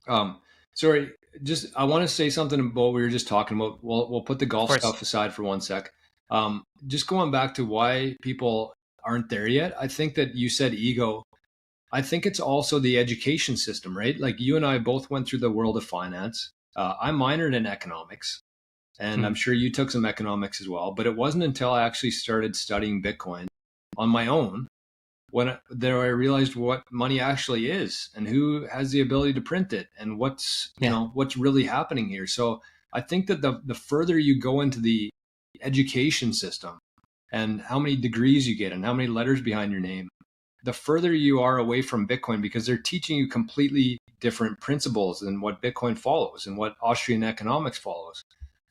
um, sorry, just I want to say something about what we were just talking about. We'll put the Of golf course. stuff aside for one sec. Just going back to why people aren't there yet. I think that you said ego. I think it's also the education system, right? Like you and I both went through the world of finance. I minored in economics, and Hmm. I'm sure you took some economics as well. But it wasn't until I actually started studying Bitcoin on my own there I realized what money actually is and who has the ability to print it and Yeah. what's really happening here. So I think that the further you go into the education system and how many degrees you get and how many letters behind your name, the further you are away from Bitcoin, because they're teaching you completely different principles than what Bitcoin follows and what Austrian economics follows.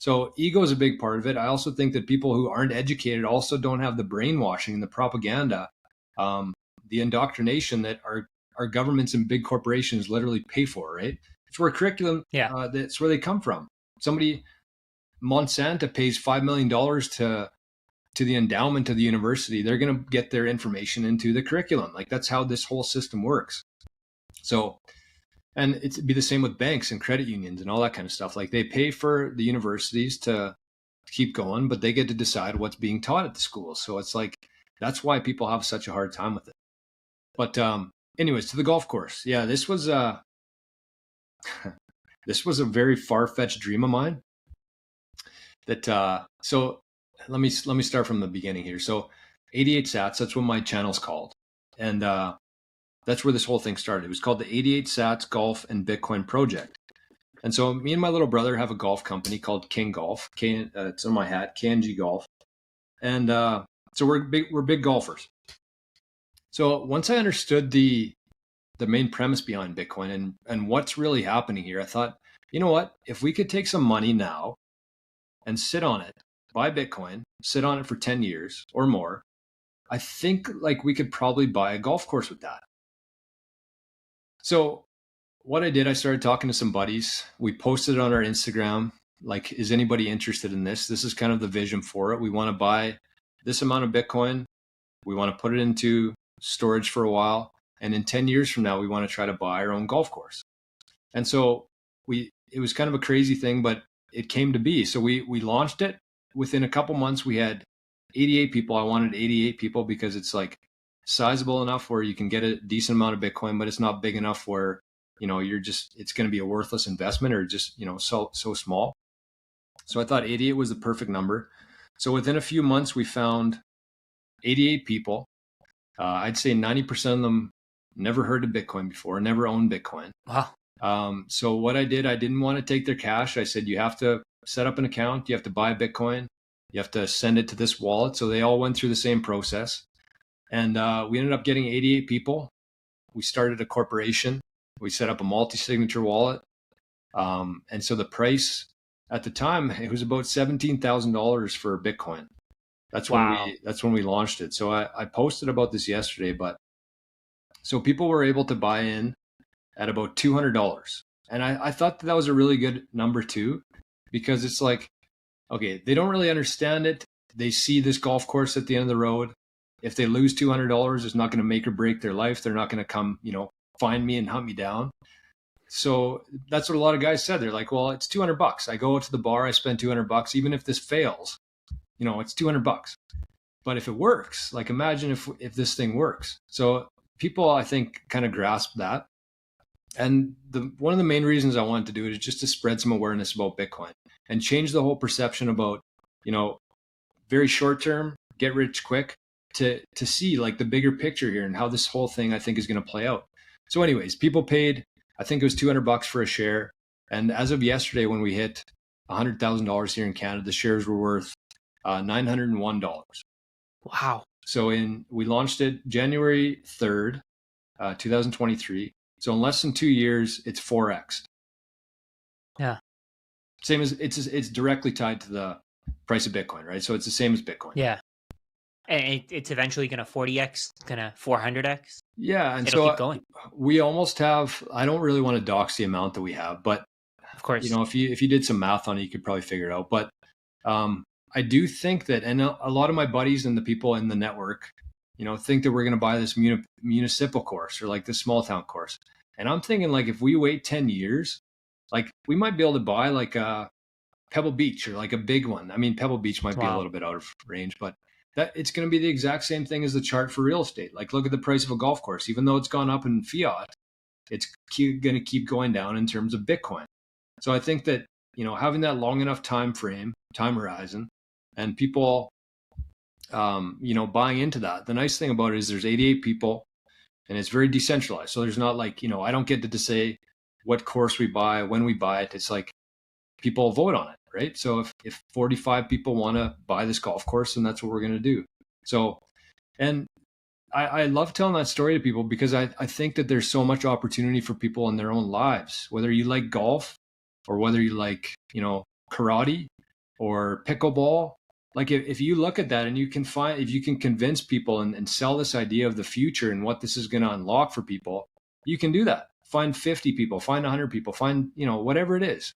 So ego is a big part of it. I also think that people who aren't educated also don't have the brainwashing and the propaganda, um, the indoctrination that our governments and big corporations literally pay for, right? It's where curriculum, Yeah. that's where they come from. Somebody, Monsanto pays $5 million to the endowment of the university. They're going to get their information into the curriculum. Like that's how this whole system works. So, and it'd be the same with banks and credit unions and all that kind of stuff. Like they pay for the universities to keep going, but they get to decide what's being taught at the schools. So it's like, that's why people have such a hard time with it. But anyways, to the golf course. Yeah, this was this was a very far-fetched dream of mine. That so let me start from the beginning here. So 88 Sats, that's what my channel's called, and that's where this whole thing started. It was called the 88 Sats Golf and Bitcoin Project. And so me and my little brother have a golf company called King Golf. It's on my hat, KNG Golf, and so we're big golfers. So once I understood the main premise behind Bitcoin and what's really happening here, I thought, you know what? If we could take some money now and sit on it, buy Bitcoin, sit on it for 10 years or more, I think like we could probably buy a golf course with that. So what I did, I started talking to some buddies. We posted it on our Instagram. Like, is anybody interested in this? This is kind of the vision for it. We want to buy this amount of Bitcoin. We want to put it into storage for a while. And in 10 years from now, we want to try to buy our own golf course. And so it was kind of a crazy thing, but it came to be. So we launched it. Within a couple months, we had 88 people. I wanted 88 people because it's like sizable enough where you can get a decent amount of Bitcoin, but it's not big enough where, it's going to be a worthless investment or just, so small. So I thought 88 was the perfect number. So within a few months, we found 88 people. I'd say 90% of them never heard of Bitcoin before, never owned Bitcoin. Wow. So what I did, I didn't want to take their cash. I said, you have to set up an account. You have to buy Bitcoin. You have to send it to this wallet. So they all went through the same process. And we ended up getting 88 people. We started a corporation. We set up a multi-signature wallet. And so the price at the time, it was about $17,000 for Bitcoin. That's when we launched it. So I posted about this yesterday, but so people were able to buy in at about $200. And I thought that was a really good number too, because it's like, okay, they don't really understand it. They see this golf course at the end of the road. If they lose $200, it's not going to make or break their life. They're not going to come, find me and hunt me down. So that's what a lot of guys said. They're like, well, it's $200. I go out to the bar, I spend $200. Even if this fails, it's $200. But if it works, like imagine if this thing works. So people, I think, kind of grasp that. And one of the main reasons I wanted to do it is just to spread some awareness about Bitcoin and change the whole perception about, very short term, get rich quick, to see like the bigger picture here and how this whole thing I think is going to play out. So anyways, people paid, I think it was $200 for a share. And as of yesterday, when we hit $100,000 here in Canada, the shares were worth $901. Wow. So we launched it January 3rd, 2023. So in less than 2 years, it's 4x. Yeah. Same as it's directly tied to the price of Bitcoin, right? So it's the same as Bitcoin. Yeah. And it's eventually going to 40x, going to 400x. Yeah. And it'll so keep going. We almost have, I don't really want to dox the amount that we have, but of course, if you did some math on it, you could probably figure it out. But I do think that, and a lot of my buddies and the people in the network, think that we're going to buy this municipal course or like this small town course. And I'm thinking like, if we wait 10 years, like we might be able to buy like a Pebble Beach or like a big one. I mean, Pebble Beach might be a little bit out of range, but that it's going to be the exact same thing as the chart for real estate. Like look at the price of a golf course. Even though it's gone up in fiat, it's going to keep going down in terms of Bitcoin. So I think that, having that long enough time horizon, and people, buying into that. The nice thing about it is there's 88 people and it's very decentralized. So there's not like, I don't get to say what course we buy, when we buy it. It's like people vote on it, right? So if 45 people want to buy this golf course, then that's what we're going to do. So, and I love telling that story to people because I think that there's so much opportunity for people in their own lives, whether you like golf or whether you like, karate or pickleball. Like if you look at that and you can if you can convince people and sell this idea of the future and what this is going to unlock for people, you can do that. Find 50 people, find 100 people, find, whatever it is.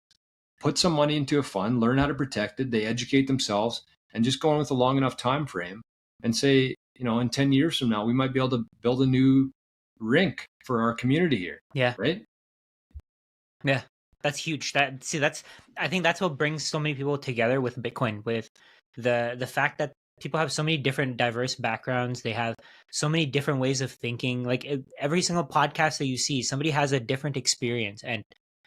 Put some money into a fund, learn how to protect it. They educate themselves, and just go on with a long enough time frame and say, in 10 years from now, we might be able to build a new rink for our community here. Yeah. Right. Yeah. That's huge. I think that's what brings so many people together with Bitcoin, with the fact that people have so many different diverse backgrounds. They have so many different ways of thinking. Like every single podcast that you see, somebody has a different experience,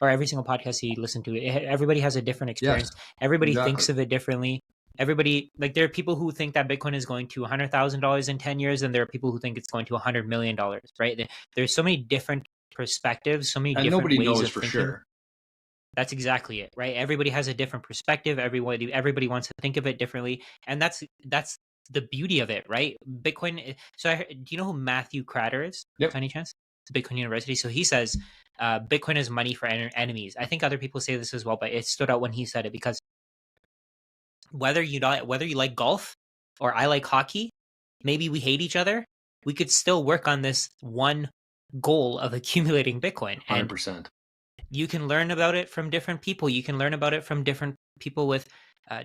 or every single podcast you listen to, everybody has a different experience. Yes, Everybody exactly. thinks of it differently. Everybody, like, there are people who think that Bitcoin is going to $100,000 in 10 years, and there are people who think it's going to $100 million, right? There's so many different perspectives, so many And different nobody ways knows of for thinking. sure. That's exactly it, right? Everybody has a different perspective. Everybody wants to think of it differently, and that's the beauty of it, right? Bitcoin. So, do you know who Matthew Kratter is? Yep. By any chance? It's Bitcoin University. So he says, Bitcoin is money for enemies. I think other people say this as well, but it stood out when he said it because whether you like golf or I like hockey, maybe we hate each other, we could still work on this one goal of accumulating Bitcoin. 100%. You can learn about it from different people. You can learn about it from different people with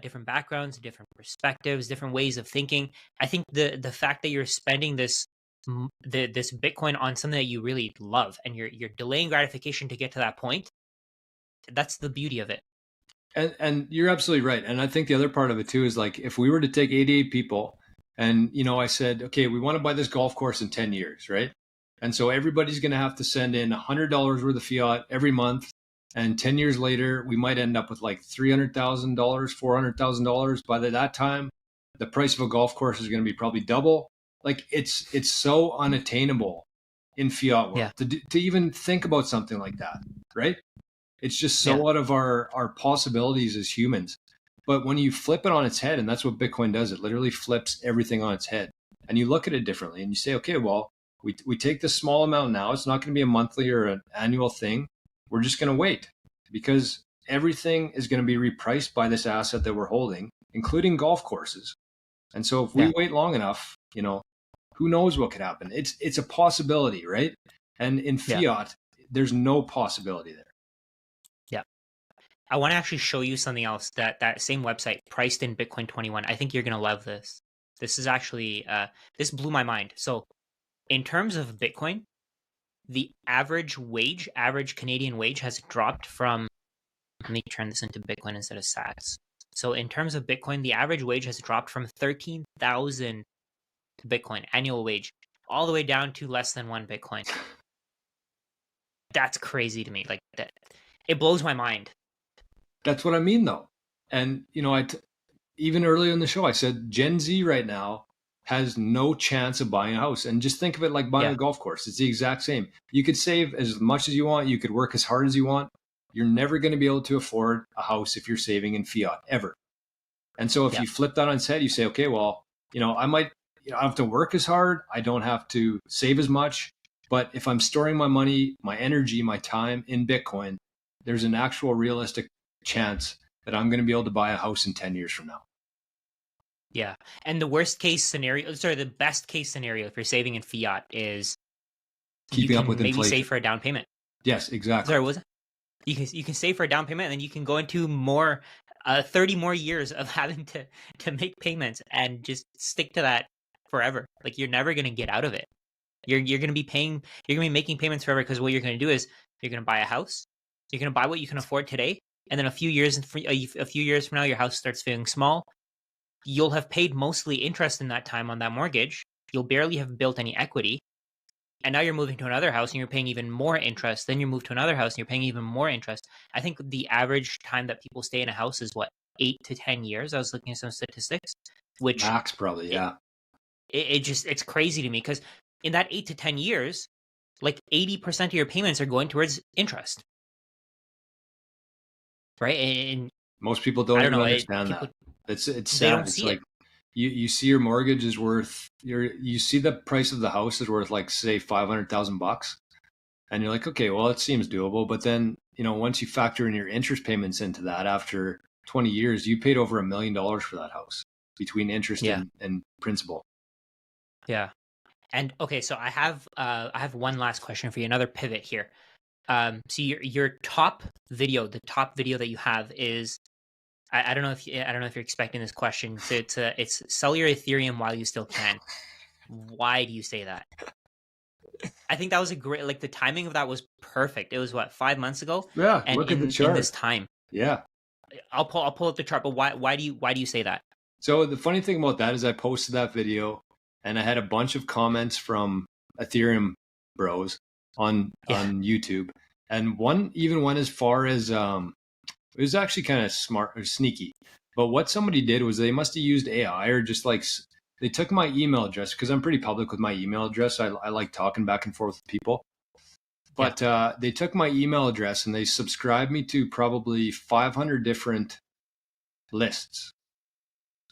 different backgrounds, different perspectives, different ways of thinking. I think the fact that you're spending this Bitcoin on something that you really love, and you're delaying gratification to get to that point, that's the beauty of it. And you're absolutely right. And I think the other part of it too is, like, if we were to take 88 people and, I said, okay, we want to buy this golf course in 10 years, right? And so everybody's going to have to send in $100 worth of fiat every month. And 10 years later, we might end up with like $300,000, $400,000. By that time, the price of a golf course is going to be probably double. Like, it's so unattainable in fiat world to even think about something like that, right? It's just so out of our possibilities as humans. But when you flip it on its head, and that's what Bitcoin does, it literally flips everything on its head. And you look at it differently and you say, okay, well, we take this small amount now. It's not going to be a monthly or an annual thing. We're just going to wait, because everything is going to be repriced by this asset that we're holding, including golf courses. And so if we wait long enough, who knows what could happen? It's a possibility, right? And in fiat, there's no possibility there. I want to actually show you something else, that same website, priced in Bitcoin 21. I think you're going to love this. This is actually, this blew my mind. So in terms of Bitcoin, the average Canadian wage has dropped from, let me turn this into Bitcoin instead of sats. So in terms of Bitcoin, the average wage has dropped from 13,000 Bitcoin annual wage all the way down to less than 1 Bitcoin. That's crazy to me. Like, that, it blows my mind. That's what I mean, though. And, even earlier in the show, I said Gen Z right now has no chance of buying a house. And just think of it like buying a golf course. It's the exact same. You could save as much as you want. You could work as hard as you want. You're never going to be able to afford a house if you're saving in fiat, ever. And so if you flip that on its head, you say, okay, well, I might I have to work as hard. I don't have to save as much. But if I'm storing my money, my energy, my time in Bitcoin, there's an actual realistic chance that I'm going to be able to buy a house in 10 years from now. Yeah. And the best case scenario if you're saving in fiat is keeping up with maybe inflation. Save for a down payment. Yes, exactly. Sorry, what was it? You can save for a down payment, and then you can go into 30 more years of having to make payments and just stick to that forever. Like, you're never going to get out of it. You're going to be making payments forever, because what you're going to do is you're going to buy a house. You're going to buy what you can afford today, and then a few years from now, your house starts feeling small. You'll have paid mostly interest in that time on that mortgage. You'll barely have built any equity. And now you're moving to another house and you're paying even more interest. Then you move to another house and you're paying even more interest. I think the average time that people stay in a house is 8 to 10 years. I was looking at some statistics, which max probably, yeah. It's crazy to me, because in that 8 to 10 years, like 80% of your payments are going towards interest. Right? And most people don't even understand that. It's sad. It's like you see your mortgage is worth you see the price of the house is worth, like, say $500,000, and you're like, okay, well, it seems doable. But then once you factor in your interest payments into that after 20 years, you paid over $1 million for that house between interest Yeah. and principal. Yeah. And okay, so I have one last question for you, another pivot here. So your top video, the top video that you have is I don't know if I don't know if you're expecting this question. So it's sell your Ethereum while you still can. Why do you say that? I think that was a great, like, the timing of that was perfect. It was what, 5 months ago, Yeah, and look at the in this chart. time, Yeah. I'll pull up the chart. But why do you say that? So the funny thing about that is I posted that video and I had a bunch of comments from Ethereum bros Yeah. on YouTube. And one even went as far as it was actually kind of smart or sneaky. But what somebody did was they must have used AI or just like they took my email address because I'm pretty public with my email address. I like talking back and forth with people. Yeah. But they took my email address and they subscribed me to probably 500 different lists.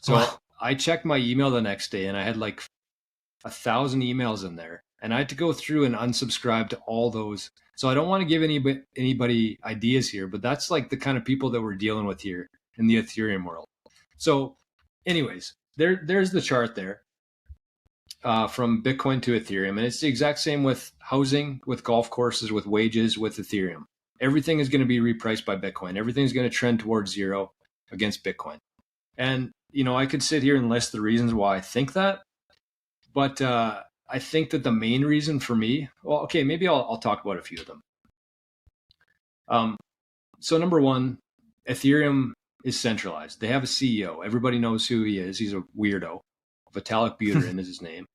So Wow. I checked my email the next day and I had like 1,000 emails in there, and I had to go through and unsubscribe to all those. So I don't want to give anybody ideas here, but that's like the kind of people that we're dealing with here in the Ethereum world. So, anyways, there's the chart there from Bitcoin to Ethereum, and it's the exact same with housing, with golf courses, with wages, with Ethereum. Everything is going to be repriced by Bitcoin. Everything is going to trend towards zero against Bitcoin. And I could sit here and list the reasons why I think that, but I think that the main reason for me, well, okay, maybe I'll talk about a few of them. So number one, Ethereum is centralized. They have a CEO. Everybody knows who he is. He's a weirdo. Vitalik Buterin is his name.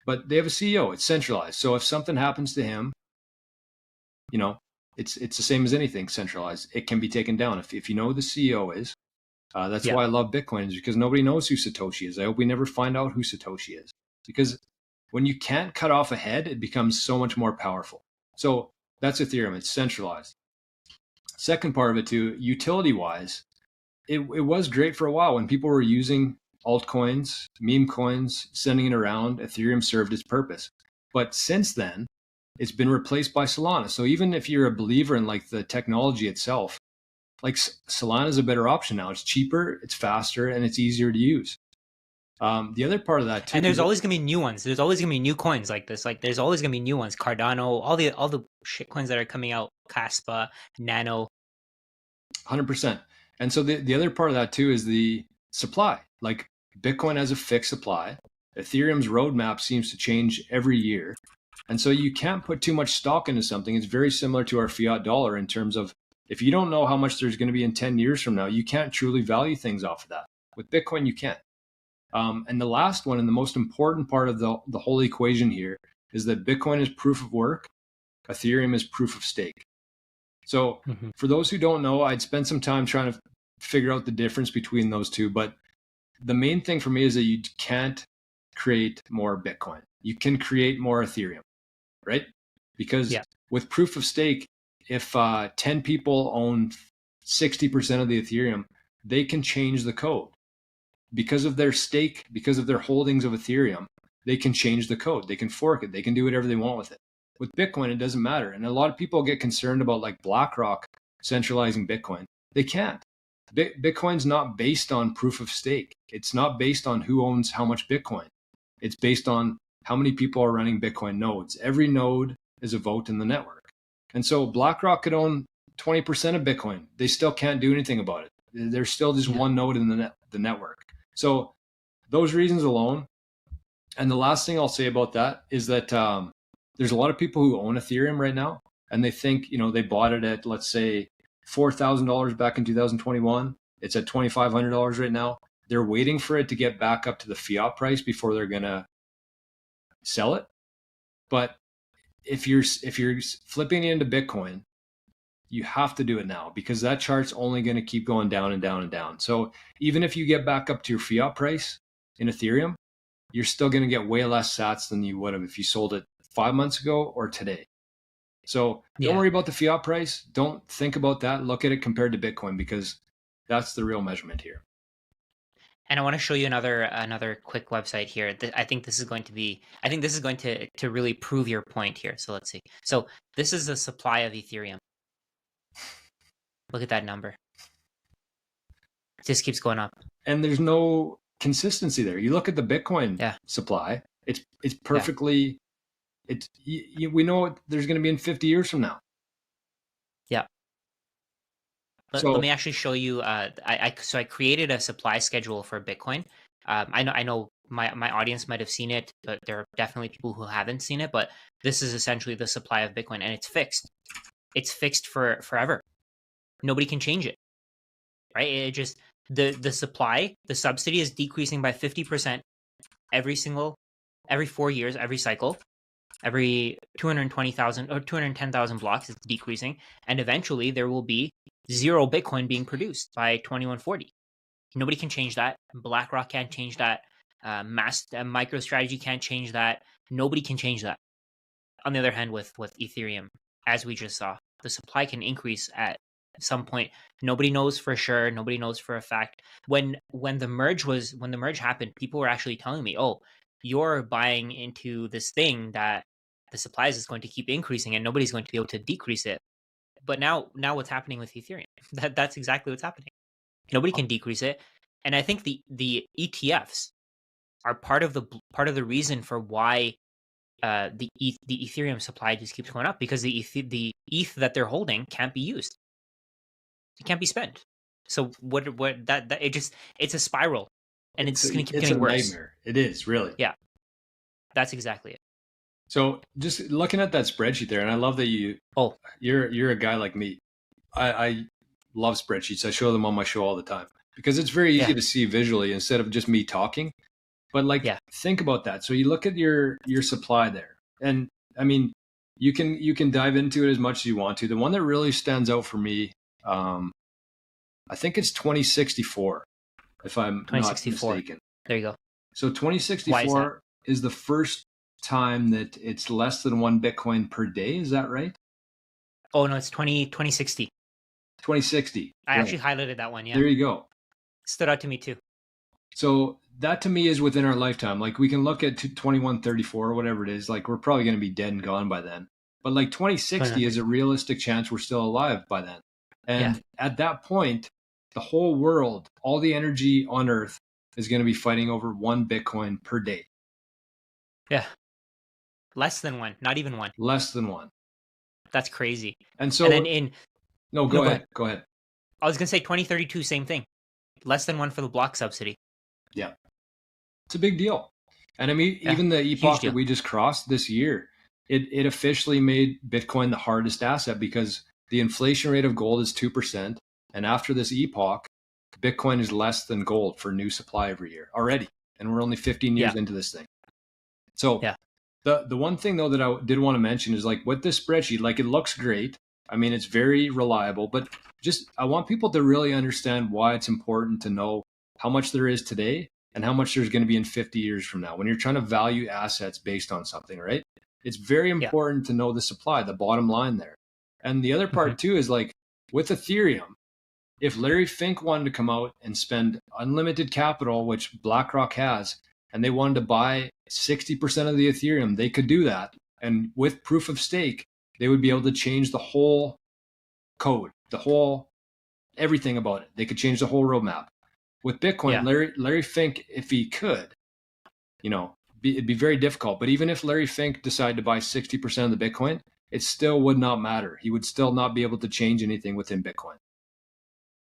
But they have a CEO. It's centralized. So if something happens to him, it's the same as anything centralized. It can be taken down. If you know who the CEO is, that's Yeah. why I love Bitcoin, is because nobody knows who Satoshi is. I hope we never find out who Satoshi is, because when you can't cut off a head, it becomes so much more powerful. So that's Ethereum. It's centralized. Second part of it too, utility wise, it was great for a while when people were using altcoins, meme coins, sending it around. Ethereum served its purpose. But since then, it's been replaced by Solana. So even if you're a believer in like the technology itself, like Solana is a better option now. It's cheaper, it's faster, and it's easier to use. The other part of that too, And there's always gonna be new ones. There's always gonna be new coins like this. Like, there's always gonna be new ones. Cardano, all the shit coins that are coming out. Caspa, Nano. 100%. And so the other part of that too is the supply. Like Bitcoin has a fixed supply. Ethereum's roadmap seems to change every year. And so you can't put too much stock into something. It's very similar to our fiat dollar in terms of, if you don't know how much there's going to be in 10 years from now, you can't truly value things off of that. With Bitcoin, you can. And the last one, and the most important part of the whole equation here, is that Bitcoin is proof of work. Ethereum is proof of stake. So for those who don't know, I'd spend some time trying to figure out the difference between those two. But the main thing for me is that you can't create more Bitcoin. You can create more Ethereum, right? Because with proof of stake, if 10 people own 60% of the Ethereum, they can change the code. Because of their stake, because of their holdings of Ethereum, they can change the code. They can fork it. They can do whatever they want with it. With Bitcoin, it doesn't matter. And a lot of people get concerned about like BlackRock centralizing Bitcoin. They can't. Bitcoin's not based on proof of stake. It's not based on who owns how much Bitcoin. It's based on how many people are running Bitcoin nodes. Every node is a vote in the network. And so BlackRock could own 20% of Bitcoin. They still can't do anything about it. There's still just one node in the network. So those reasons alone. And the last thing I'll say about that is that there's a lot of people who own Ethereum right now, and they think, they bought it at, let's say, $4,000 back in 2021. It's at $2,500 right now. They're waiting for it to get back up to the fiat price before they're going to sell it. But if you're flipping it into Bitcoin, you have to do it now, because that chart's only going to keep going down and down and down. So even if you get back up to your fiat price in Ethereum, you're still going to get way less sats than you would have if you sold it 5 months ago or today. So don't worry about the fiat price. Don't think about that. Look at it compared to Bitcoin, because that's the real measurement here. And I want to show you another quick website here. I think this is going to really prove your point here. So let's see. So this is the supply of Ethereum. Look at that number. It just keeps going up. And there's no consistency there. You look at the Bitcoin Yeah. supply, it's perfectly, we know what there's going to be in 50 years from now. Yeah. Let So me actually show you. So I created a supply schedule for Bitcoin. I know my audience might have seen it, but there are definitely people who haven't seen it. But this is essentially the supply of Bitcoin, and it's fixed. It's fixed for forever. Nobody can change it, right? It just the supply, the subsidy is decreasing by 50% every 4 years, every cycle, every 220,000 or 210,000 blocks. It's decreasing, and eventually there will be zero Bitcoin being produced by 2140. Nobody can change that. BlackRock can't change that. MicroStrategy can't change that. Nobody can change that. On the other hand, with Ethereum, as we just saw, the supply can increase at some point. Nobody knows for sure. Nobody knows for a fact. When the merge happened, people were actually telling me, "Oh, you're buying into this thing that the supplies is going to keep increasing, and nobody's going to be able to decrease it." But now what's happening with Ethereum? That's exactly what's happening. Nobody can decrease it, and I think the ETFs are part of the reason for why the Ethereum supply just keeps going up, because the ETH that they're holding can't be used. It can't be spent. So what that it's a spiral, and it's going to keep getting worse. It's a nightmare. It is, really. Yeah, that's exactly it. So just looking at that spreadsheet there, and I love that you're a guy like me. I love spreadsheets. I show them on my show all the time because it's very easy to see visually instead of just me talking. But think about that. So you look at your supply there, and I mean, you can dive into it as much as you want to. The one that really stands out for me, I think it's 2064, if I'm not mistaken. There you go. So 2064 is the first time that it's less than 1 Bitcoin per day. Is that right? Oh no, it's 2060. 2060. I actually highlighted that one. Yeah. There you go. Stood out to me too. So that to me is within our lifetime. Like we can look at 2134 or whatever it is. Like we're probably going to be dead and gone by then. But like 2060 is a realistic chance we're still alive by then. And at that point, the whole world, all the energy on Earth is going to be fighting over 1 Bitcoin per day. Yeah. Less than 1, not even 1. Less than 1. That's crazy. And so then go ahead. Go ahead. I was going to say 2032, same thing. Less than 1 for the block subsidy. Yeah. It's a big deal. And I mean, even the epoch that we just crossed this year, it officially made Bitcoin the hardest asset because the inflation rate of gold is 2%. And after this epoch, Bitcoin is less than gold for new supply every year already. And we're only 15 years into this thing. So the one thing though that I did want to mention is like with this spreadsheet, like it looks great. I mean, it's very reliable, but just I want people to really understand why it's important to know how much there is today and how much there's going to be in 50 years from now when you're trying to value assets based on something, right? It's very important to know the supply, the bottom line there. And the other part too is like with Ethereum, if Larry Fink wanted to come out and spend unlimited capital, which BlackRock has, and they wanted to buy 60% of the Ethereum, they could do that. And with proof of stake, they would be able to change the whole code, everything about it. They could change the whole roadmap. With Bitcoin, Larry Fink, if he could, it'd be very difficult. But even if Larry Fink decided to buy 60% of the Bitcoin, it still would not matter. He would still not be able to change anything within Bitcoin.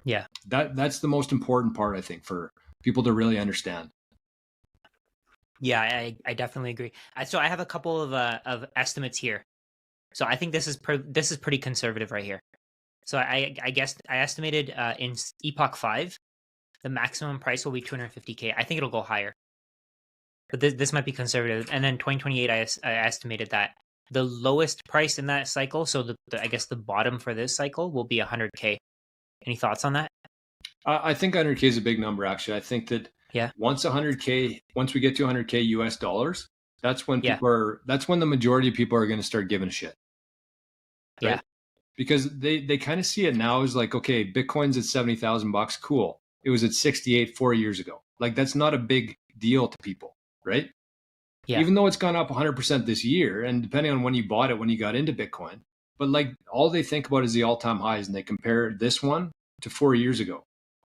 Yeah. That's the most important part, I think, for people to really understand. Yeah, I definitely agree. So I have a couple of estimates here. So I think this is pretty conservative right here. So I guess I estimated in Epoch 5, the maximum price will be 250K. I think it'll go higher, but this might be conservative. And then 2028, I estimated that the lowest price in that cycle, so I guess the bottom for this cycle will be 100K. Any thoughts on that? I think 100K is a big number, actually. I think that once we get to 100K US dollars, that's when that's when the majority of people are going to start giving a shit. Right? Yeah. Because they kind of see it now as like, okay, Bitcoin's at $70,000, cool. It was at 68 4 years ago. Like that's not a big deal to people, right? Yeah. Even though it's gone up 100% this year, and depending on when you bought it, when you got into Bitcoin, but like all they think about is the all-time highs, and they compare this one to 4 years ago.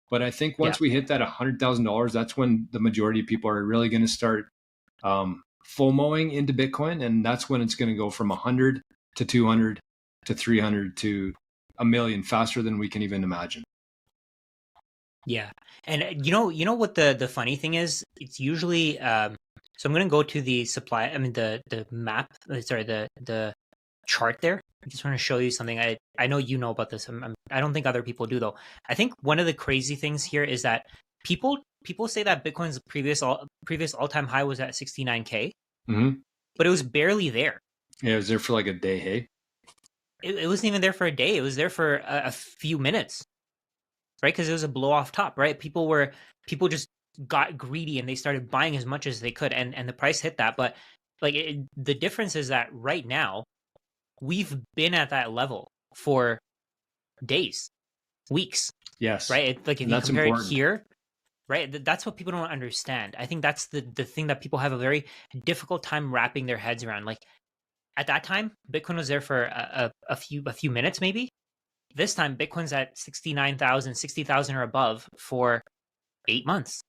But I think Yeah. once we hit that $100,000, that's when the majority of people are really going to start FOMOing into Bitcoin, and that's when it's going to go from 100 to 200 to 300 to a million faster than we can even imagine. Yeah. And you know what the funny thing is? It's usually so I'm going to go to the supply, I mean the map, sorry, the chart there. I just want to show you something. I know you know about this. I don't think other people do though. I think one of the crazy things here is that people say that Bitcoin's previous all-time high was at 69K, Mm-hmm. but it was barely there. Yeah, it was there for like a day. Hey, It wasn't even there for a day. It was there for a few minutes, right? Because it was a blow off top, right? People just got greedy and they started buying as much as they could, and the price hit that. But like the difference is that right now we've been at that level for days, weeks, yes, right? Like if and you that's compare it important. here, right? That's what people don't understand. I think that's the thing that people have a very difficult time wrapping their heads around. Like at that time, Bitcoin was there for a few minutes, maybe. This time, Bitcoin's at 69,000, 60,000 or above for 8 months,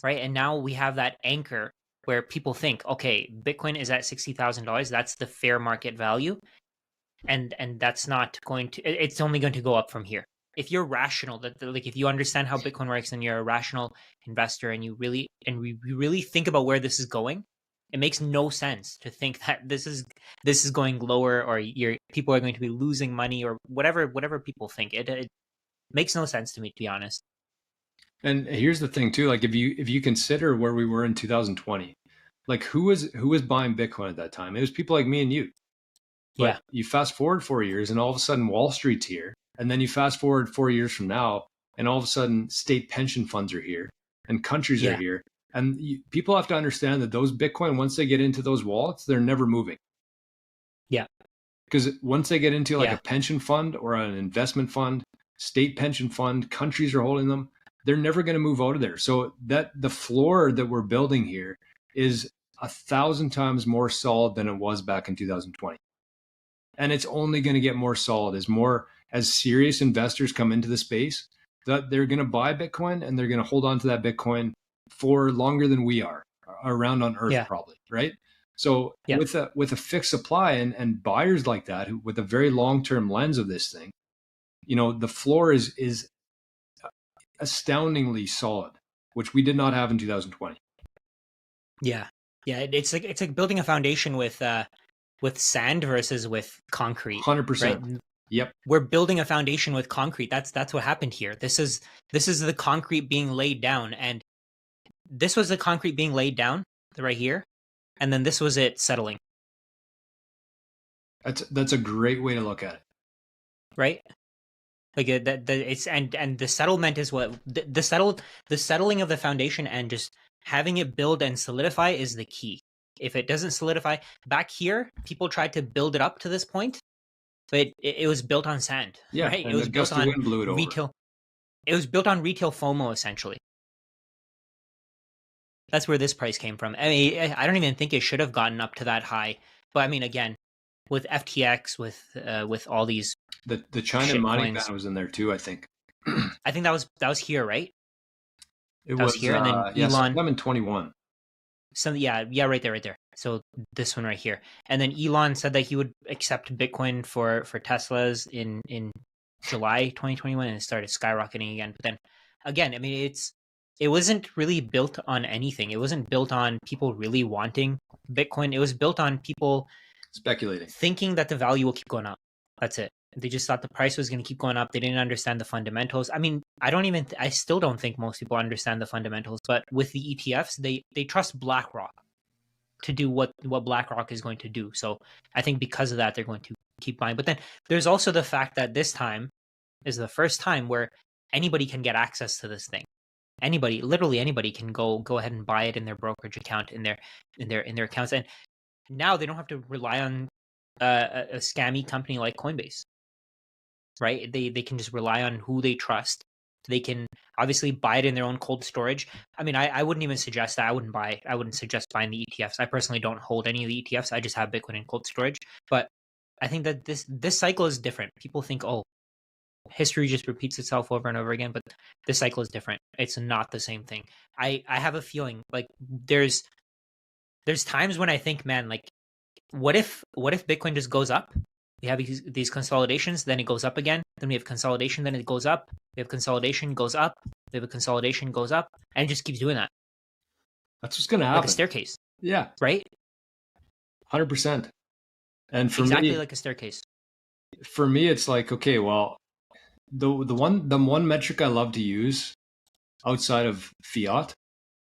right? And now we have that anchor where people think, okay, Bitcoin is at $60,000. That's the fair market value, and that's not going to. It's only going to go up from here. If you're rational, that like if you understand how Bitcoin works and you're a rational investor and you really think about where this is going, it makes no sense to think that this is going lower or people are going to be losing money or whatever people think. It makes no sense to me, to be honest. And here's the thing too, like if you consider where we were in 2020, like who was buying Bitcoin at that time? It was people like me and you. But Yeah, you fast forward 4 years and all of a sudden Wall Street's here. And then you fast forward 4 years from now and all of a sudden state pension funds are here and countries are yeah, here. And people have to understand that those Bitcoin, once they get into those wallets, they're never moving. yeah, Because once they get into like a yeah, pension fund or an investment fund, state pension fund, countries are holding them, they're never going to move out of there. So that the floor that we're building here is 1,000 times more solid than it was back in 2020. And it's only going to get more solid as serious investors come into the space, that they're going to buy Bitcoin and they're going to hold on to that Bitcoin for longer than we are around on earth, yeah, probably, right? So yeah, with a fixed supply and buyers like that who, with a very long-term lens of this thing, the floor is astoundingly solid, which we did not have in 2020. yeah, yeah. It's like building a foundation with sand versus with concrete, right? 100%. Yep. We're building a foundation with concrete. That's what happened here. This is the concrete being laid down, and this was the concrete being laid down right here, and then this was it settling, That's a great way to look at it. right? Like it's and the settlement is what the settling of the foundation and just having it build and solidify is the key. If it doesn't solidify back here, people tried to build it up to this point, but it was built on sand, Yeah, right? It and a was built gust of on wind blew it over. retail. It was built on retail FOMO essentially. That's where this price came from. I mean, I don't even think it should have gotten up to that high. But I mean, again, with FTX, with all these The China shit mining coins, ban was in there too, I think. I think that was here, right? It That was was here, and then yeah, Elon, sometime in 21. yeah, right there, right there. So this one right here, and then Elon said that he would accept Bitcoin for Teslas in July 2021, and it started skyrocketing again. But then again, I mean, it wasn't really built on anything. It wasn't built on people really wanting Bitcoin. It was built on people Speculating. thinking that the value will keep going up. That's it. They just thought the price was going to keep going up. They didn't understand the fundamentals. I mean, I still don't think most people understand the fundamentals. But with the ETFs, they trust BlackRock to do what BlackRock is going to do. So I think because of that, they're going to keep buying. But then there's also the fact that this time is the first time where anybody can get access to this thing. Anybody, literally anybody, can go ahead and buy it in their brokerage account, in their accounts, and now they don't have to rely on a scammy company like Coinbase, right? They can just rely on who they trust. They can obviously buy it in their own cold storage. I mean, I wouldn't even suggest that. I wouldn't suggest buying the ETFs. I personally don't hold any of the ETFs. I just have Bitcoin in cold storage. But I think that this cycle is different. People think, oh, history just repeats itself over and over again, but this cycle is different. It's not the same thing. I have a feeling like there's times when I think, man, like what if Bitcoin just goes up? We have these consolidations, then it goes up again. Then we have consolidation, then it goes up. We have consolidation, goes up. We have a consolidation, goes up, and it just keeps doing that. That's what's going to happen. Like a staircase. Yeah. Right? 100%. And for exactly me, like a staircase. For me, it's like, okay, well, the one metric I love to use outside of fiat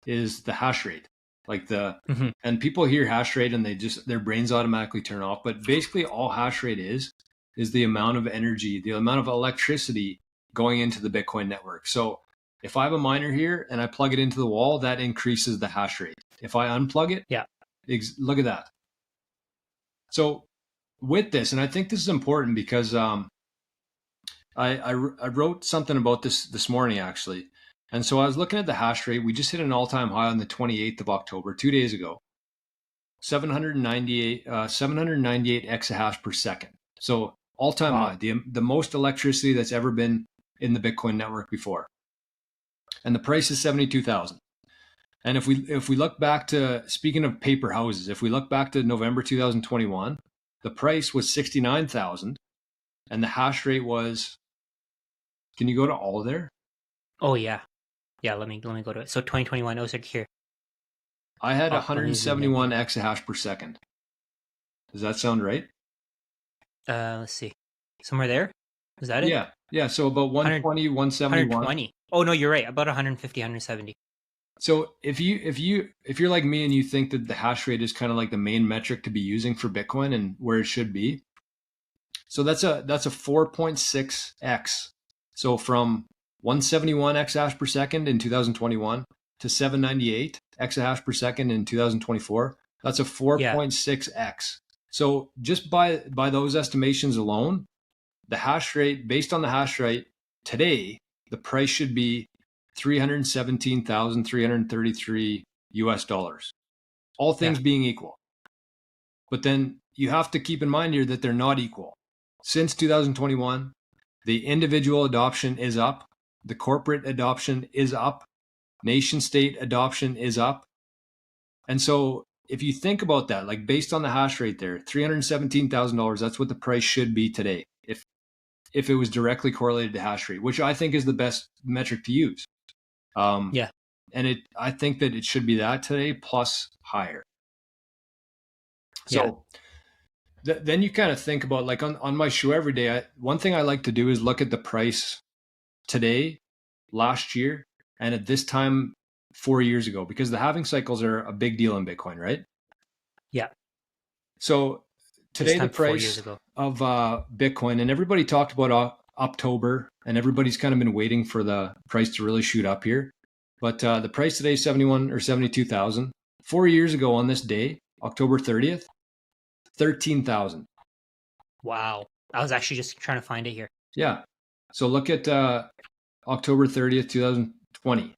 is the hash rate. Like and people hear hash rate and their brains automatically turn off. But basically all hash rate is the amount of energy, the amount of electricity going into the Bitcoin network. So if I have a miner here and I plug it into the wall, that increases the hash rate. If I unplug it, look at that. So with this, and I think this is important because I wrote something about this morning actually. And so I was looking at the hash rate. We just hit an all-time high on the 28th of October, 2 days ago. 798 exahash per second. So all-time high, the most electricity that's ever been in the Bitcoin network before. And the price is 72,000. And if we look back to, speaking of paper houses, if we look back to November 2021, the price was 69,000 and the hash rate was, can you go to all there? Oh yeah. Yeah, let me go to it. So 2021, it was like here. I had 171 exahash per second. Does that sound right? Let's see. Somewhere there? Is that it? Yeah. Yeah, so about 120, 171. 120. Oh no, you're right. About 150, 170. So if you're like me and you think that the hash rate is kind of like the main metric to be using for Bitcoin and where it should be, so that's a 4.6x. So from 171 exahash per second in 2021 to 798 exahash per second in 2024, that's a 4.6x. So just by those estimations alone, the hash rate, based on the hash rate today, the price should be $317,333 US dollars, all things being equal. But then you have to keep in mind here that they're not equal. Since 2021, the individual adoption is up, the corporate adoption is up, nation state adoption is up. And so if you think about that, like based on the hash rate there, $317,000, that's what the price should be today if it was directly correlated to hash rate, which I think is the best metric to use. And I think that it should be that today plus higher. So then you kind of think about, like on my show every day, one thing I like to do is look at the price today, last year, and at this time 4 years ago, because the halving cycles are a big deal in Bitcoin, right? Yeah. So today the price of Bitcoin, and everybody talked about October, and everybody's kind of been waiting for the price to really shoot up here. But the price today is 71 or 72,000. 4 years ago on this day, October 30th, 13,000. Wow. I was actually just trying to find it here. Yeah. So look at October 30th, 2020.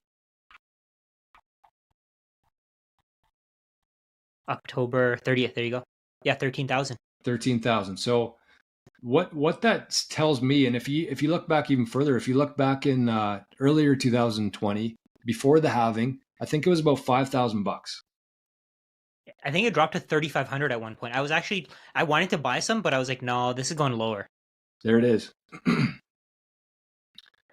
October 30th. There you go. Yeah, 13,000. 13,000. So what that tells me, and if you look back even further, if you look back in earlier 2020, before the halving, I think it was about $5,000. I think it dropped to 3,500 at one point. I wanted to buy some, but I was like, no, this is going lower. There it is.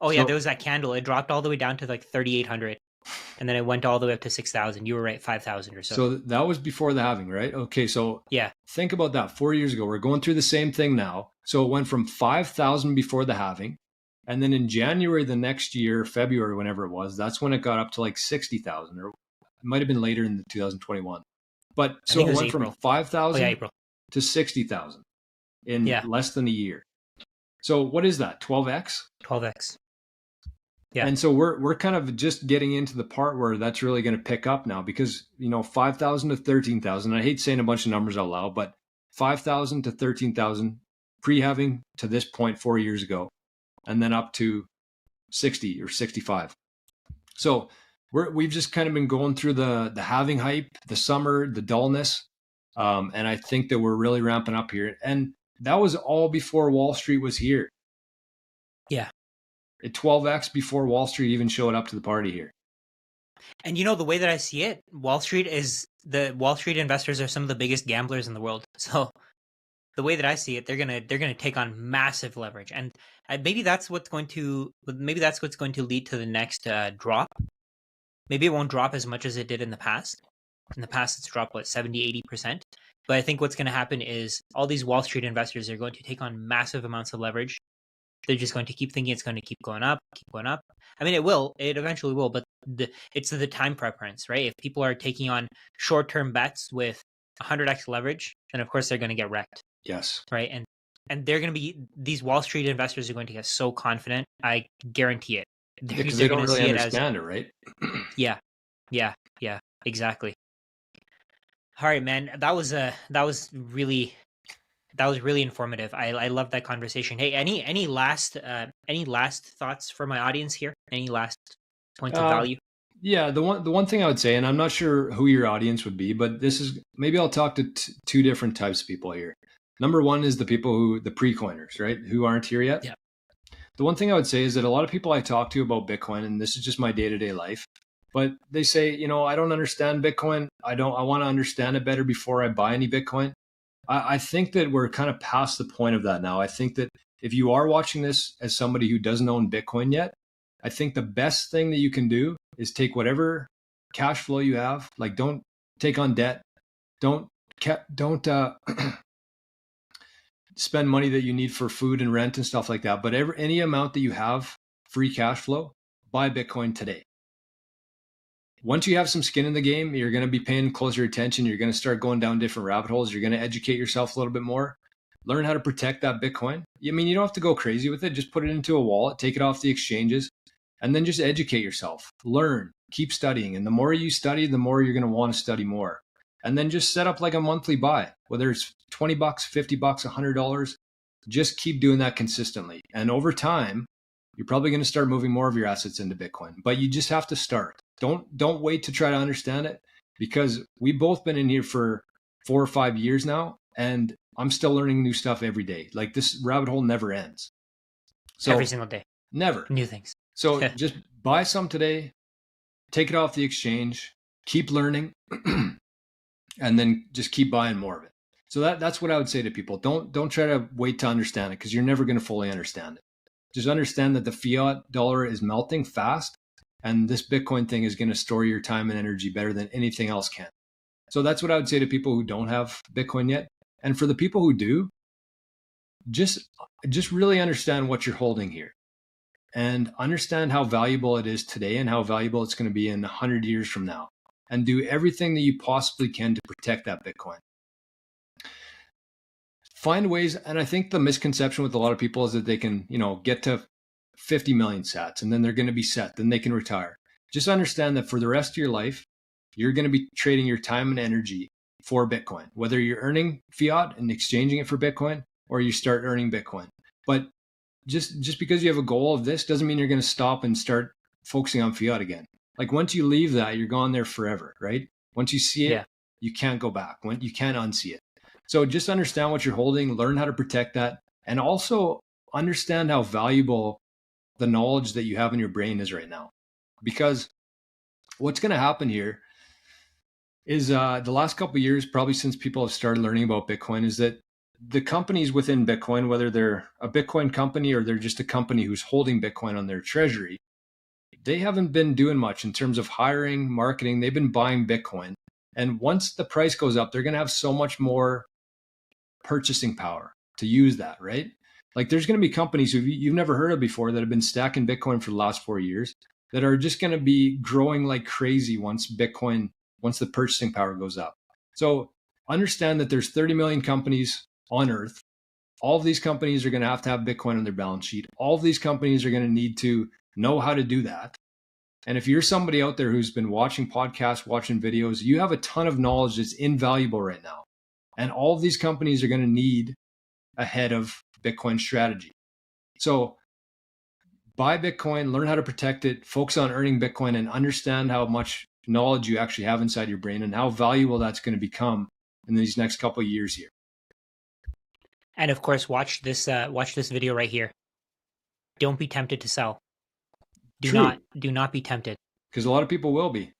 There was that candle. It dropped all the way down to like 3,800. And then it went all the way up to 6,000. You were right, 5,000 or so. So that was before the halving, right? Okay, so think about that. 4 years ago, we're going through the same thing now. So it went from 5,000 before the halving. And then in January the next year, February, whenever it was, that's when it got up to like 60,000, or it might have been later in 2021. But so it went from 5,000 to 60,000 in less than a year. So what is that? 12x? 12x. Yeah. And so we're kind of just getting into the part where that's really going to pick up now, because 5,000 to 13,000. I hate saying a bunch of numbers out loud, but 5,000 to 13,000 pre-halving to this point 4 years ago, and then up to 60 or 65. So we've just kind of been going through the halving hype, the summer, the dullness, and I think that we're really ramping up here. And that was all before Wall Street was here. Yeah. It 12x before Wall Street even showed up to the party here. And the way that I see it, Wall Street investors are some of the biggest gamblers in the world. So the way that I see it, they're gonna take on massive leverage, and maybe that's what's going to lead to the next drop. Maybe it won't drop as much as it did in the past. In the past, it's dropped 70-80%. But I think what's going to happen is all these Wall Street investors are going to take on massive amounts of leverage. They're just going to keep thinking it's going to keep going up, keep going up. I mean, it eventually will, but it's the time preference, right? If people are taking on short-term bets with 100x leverage, then of course they're going to get wrecked. Yes. Right. And they're going to be, these Wall Street investors are going to get so confident. I guarantee it. Because they don't really understand it, right? Yeah. Exactly. All right, man. That was really informative. I love that conversation. Hey, any last thoughts for my audience here? Any last points of value? Yeah, the one thing I would say, and I'm not sure who your audience would be, but maybe I'll talk to two different types of people here. Number one is the pre-coiners, right? Who aren't here yet. Yeah. The one thing I would say is that a lot of people I talk to about Bitcoin, and this is just my day-to-day life, but they say, I don't understand Bitcoin. I want to understand it better before I buy any Bitcoin. I think that we're kind of past the point of that now. I think that if you are watching this as somebody who doesn't own Bitcoin yet, I think the best thing that you can do is take whatever cash flow you have, like don't take on debt, don't spend money that you need for food and rent and stuff like that. But any amount that you have free cash flow, buy Bitcoin today. Once you have some skin in the game, you're going to be paying closer attention. You're going to start going down different rabbit holes. You're going to educate yourself a little bit more. Learn how to protect that Bitcoin. I mean, you don't have to go crazy with it. Just put it into a wallet, take it off the exchanges, and then just educate yourself. Learn, keep studying. And the more you study, the more you're going to want to study more. And then just set up like a monthly buy, whether it's $20, $50, $100. Just keep doing that consistently. And over time, you're probably going to start moving more of your assets into Bitcoin. But you just have to start. Don't wait to try to understand it, because we've both been in here for 4 or 5 years now, and I'm still learning new stuff every day. Like, this rabbit hole never ends. So every single day. Never. New things. So just buy some today, take it off the exchange, keep learning, and then just keep buying more of it. So that's what I would say to people. Don't try to wait to understand it, because you're never going to fully understand it. Just understand that the fiat dollar is melting fast, and this Bitcoin thing is going to store your time and energy better than anything else can. So that's what I would say to people who don't have Bitcoin yet. And for the people who do, just really understand what you're holding here, and understand how valuable it is today and how valuable it's going to be in 100 years from now, and do everything that you possibly can to protect that Bitcoin. Find ways, and I think the misconception with a lot of people is that they can, get to 50 million sats and then they're going to be set, then they can retire. Just understand that for the rest of your life, you're going to be trading your time and energy for Bitcoin, whether you're earning fiat and exchanging it for Bitcoin, or you start earning Bitcoin. But just because you have a goal of this doesn't mean you're going to stop and start focusing on fiat again. Like, once you leave that, you're gone there forever, right? Once you see it, you can't go back. You can't unsee it. So just understand what you're holding, learn how to protect that, and also understand how valuable the knowledge that you have in your brain is right now. Because what's going to happen here is the last couple of years, probably since people have started learning about Bitcoin, is that the companies within Bitcoin, whether they're a Bitcoin company or they're just a company who's holding Bitcoin on their treasury, they haven't been doing much in terms of hiring, marketing. They've been buying Bitcoin. And once the price goes up, they're going to have so much more purchasing power to use that, right? Like, there's going to be companies who you've never heard of before that have been stacking Bitcoin for the last 4 years that are just going to be growing like crazy once the purchasing power goes up. So understand that there's 30 million companies on Earth. All of these companies are going to have Bitcoin on their balance sheet. All of these companies are going to need to know how to do that. And if you're somebody out there who's been watching podcasts, watching videos, you have a ton of knowledge that's invaluable right now. And all of these companies are going to need a head of Bitcoin strategy. So buy Bitcoin, learn how to protect it, focus on earning Bitcoin, and understand how much knowledge you actually have inside your brain and how valuable that's going to become in these next couple of years here. And of course, watch this video right here. Don't be tempted to sell. True, do not be tempted. because a lot of people will be.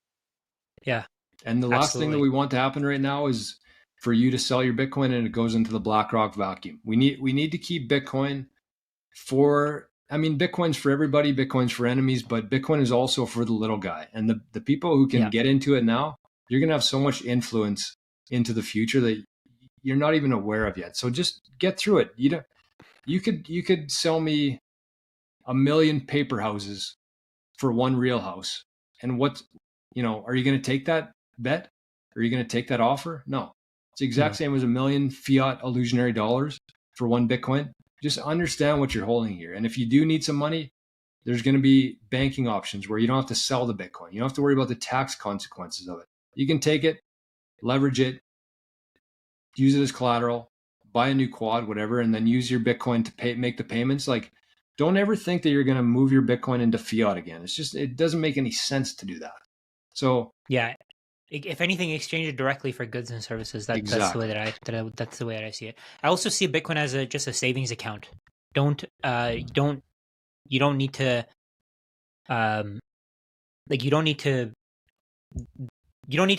Yeah, And the last thing that absolutely. we want to happen right now is for you to sell your Bitcoin and it goes into the BlackRock vacuum. We need to keep Bitcoin for, I mean, Bitcoin's for everybody, Bitcoin's for enemies, but Bitcoin is also for the little guy. And the people who can Yeah. get into it now, you're going to have so much influence into the future that you're not even aware of yet. So just get through it. You could sell me a million paper houses for one real house. And are you going to take that bet? Are you going to take that offer? No. It's the exact No. same as a million fiat illusionary dollars for one Bitcoin. Just understand what you're holding here. And if you do need some money, there's going to be banking options where you don't have to sell the Bitcoin. You don't have to worry about the tax consequences of it. You can take it, leverage it, use it as collateral, buy a new quad, whatever, and then use your Bitcoin to make the payments. Like, don't ever think that you're going to move your Bitcoin into fiat again. It doesn't make any sense to do that. So Yeah. If anything, exchange it directly for goods and services. That's the way exactly. that's the way that I see it. I also see Bitcoin as just a savings account. Don't you don't need to um like you don't need to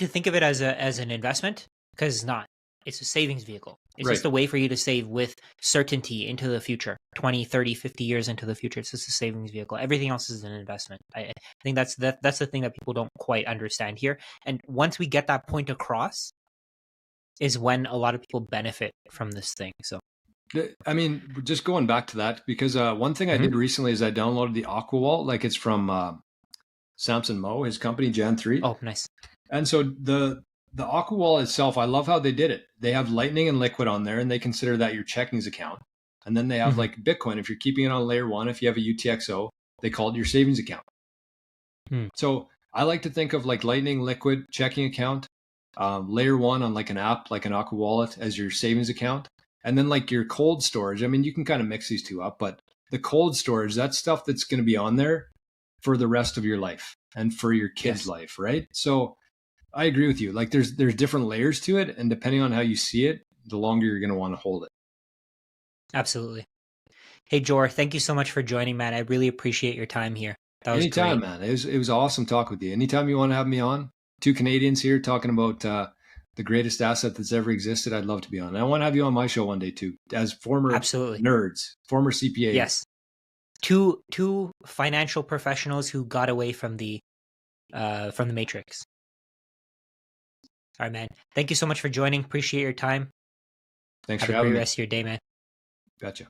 think of it as an investment, because it's not. It's a savings vehicle. It's Right. just a way for you to save with certainty into the future, 20, 30, 50 years into the future. It's just a savings vehicle. Everything else is an investment. I think that's the thing that people don't quite understand here. And once we get that point across, is when a lot of people benefit from this thing. So, I mean, just going back to that, because one thing I Mhm. did recently is I downloaded the Aqua Wallet, like it's from Samson Moe, his company, Jan 3. Oh, nice. And so the Aqua Wallet itself, I love how they did it. They have Lightning and Liquid on there, and they consider that your checkings account. And then they have Mhm. like Bitcoin. If you're keeping it on layer one, if you have a UTXO, they call it your savings account. Mm. So I like to think of like Lightning, Liquid, checking account, layer one on like an app, like an Aqua Wallet as your savings account. And then like your cold storage. I mean, you can kind of mix these two up, but the cold storage, that's stuff that's going to be on there for the rest of your life and for your kids' Yes, life, right? So I agree with you. Like there's different layers to it, and depending on how you see it, the longer you're going to want to hold it. absolutely. Hey, Jor, thank you so much for joining, man. I really appreciate your time here. That was Anytime, great. man. It was awesome talking with you. Anytime you want to have me on, two Canadians here talking about the greatest asset that's ever existed, I'd love to be on. And I want to have you on my show one day too, as former Absolutely. nerds, former CPAs. Yes. Two financial professionals who got away from the matrix. All right, man. Thank you so much for joining. Appreciate your time. Thanks Have for a having great me. rest of your day, man. Gotcha.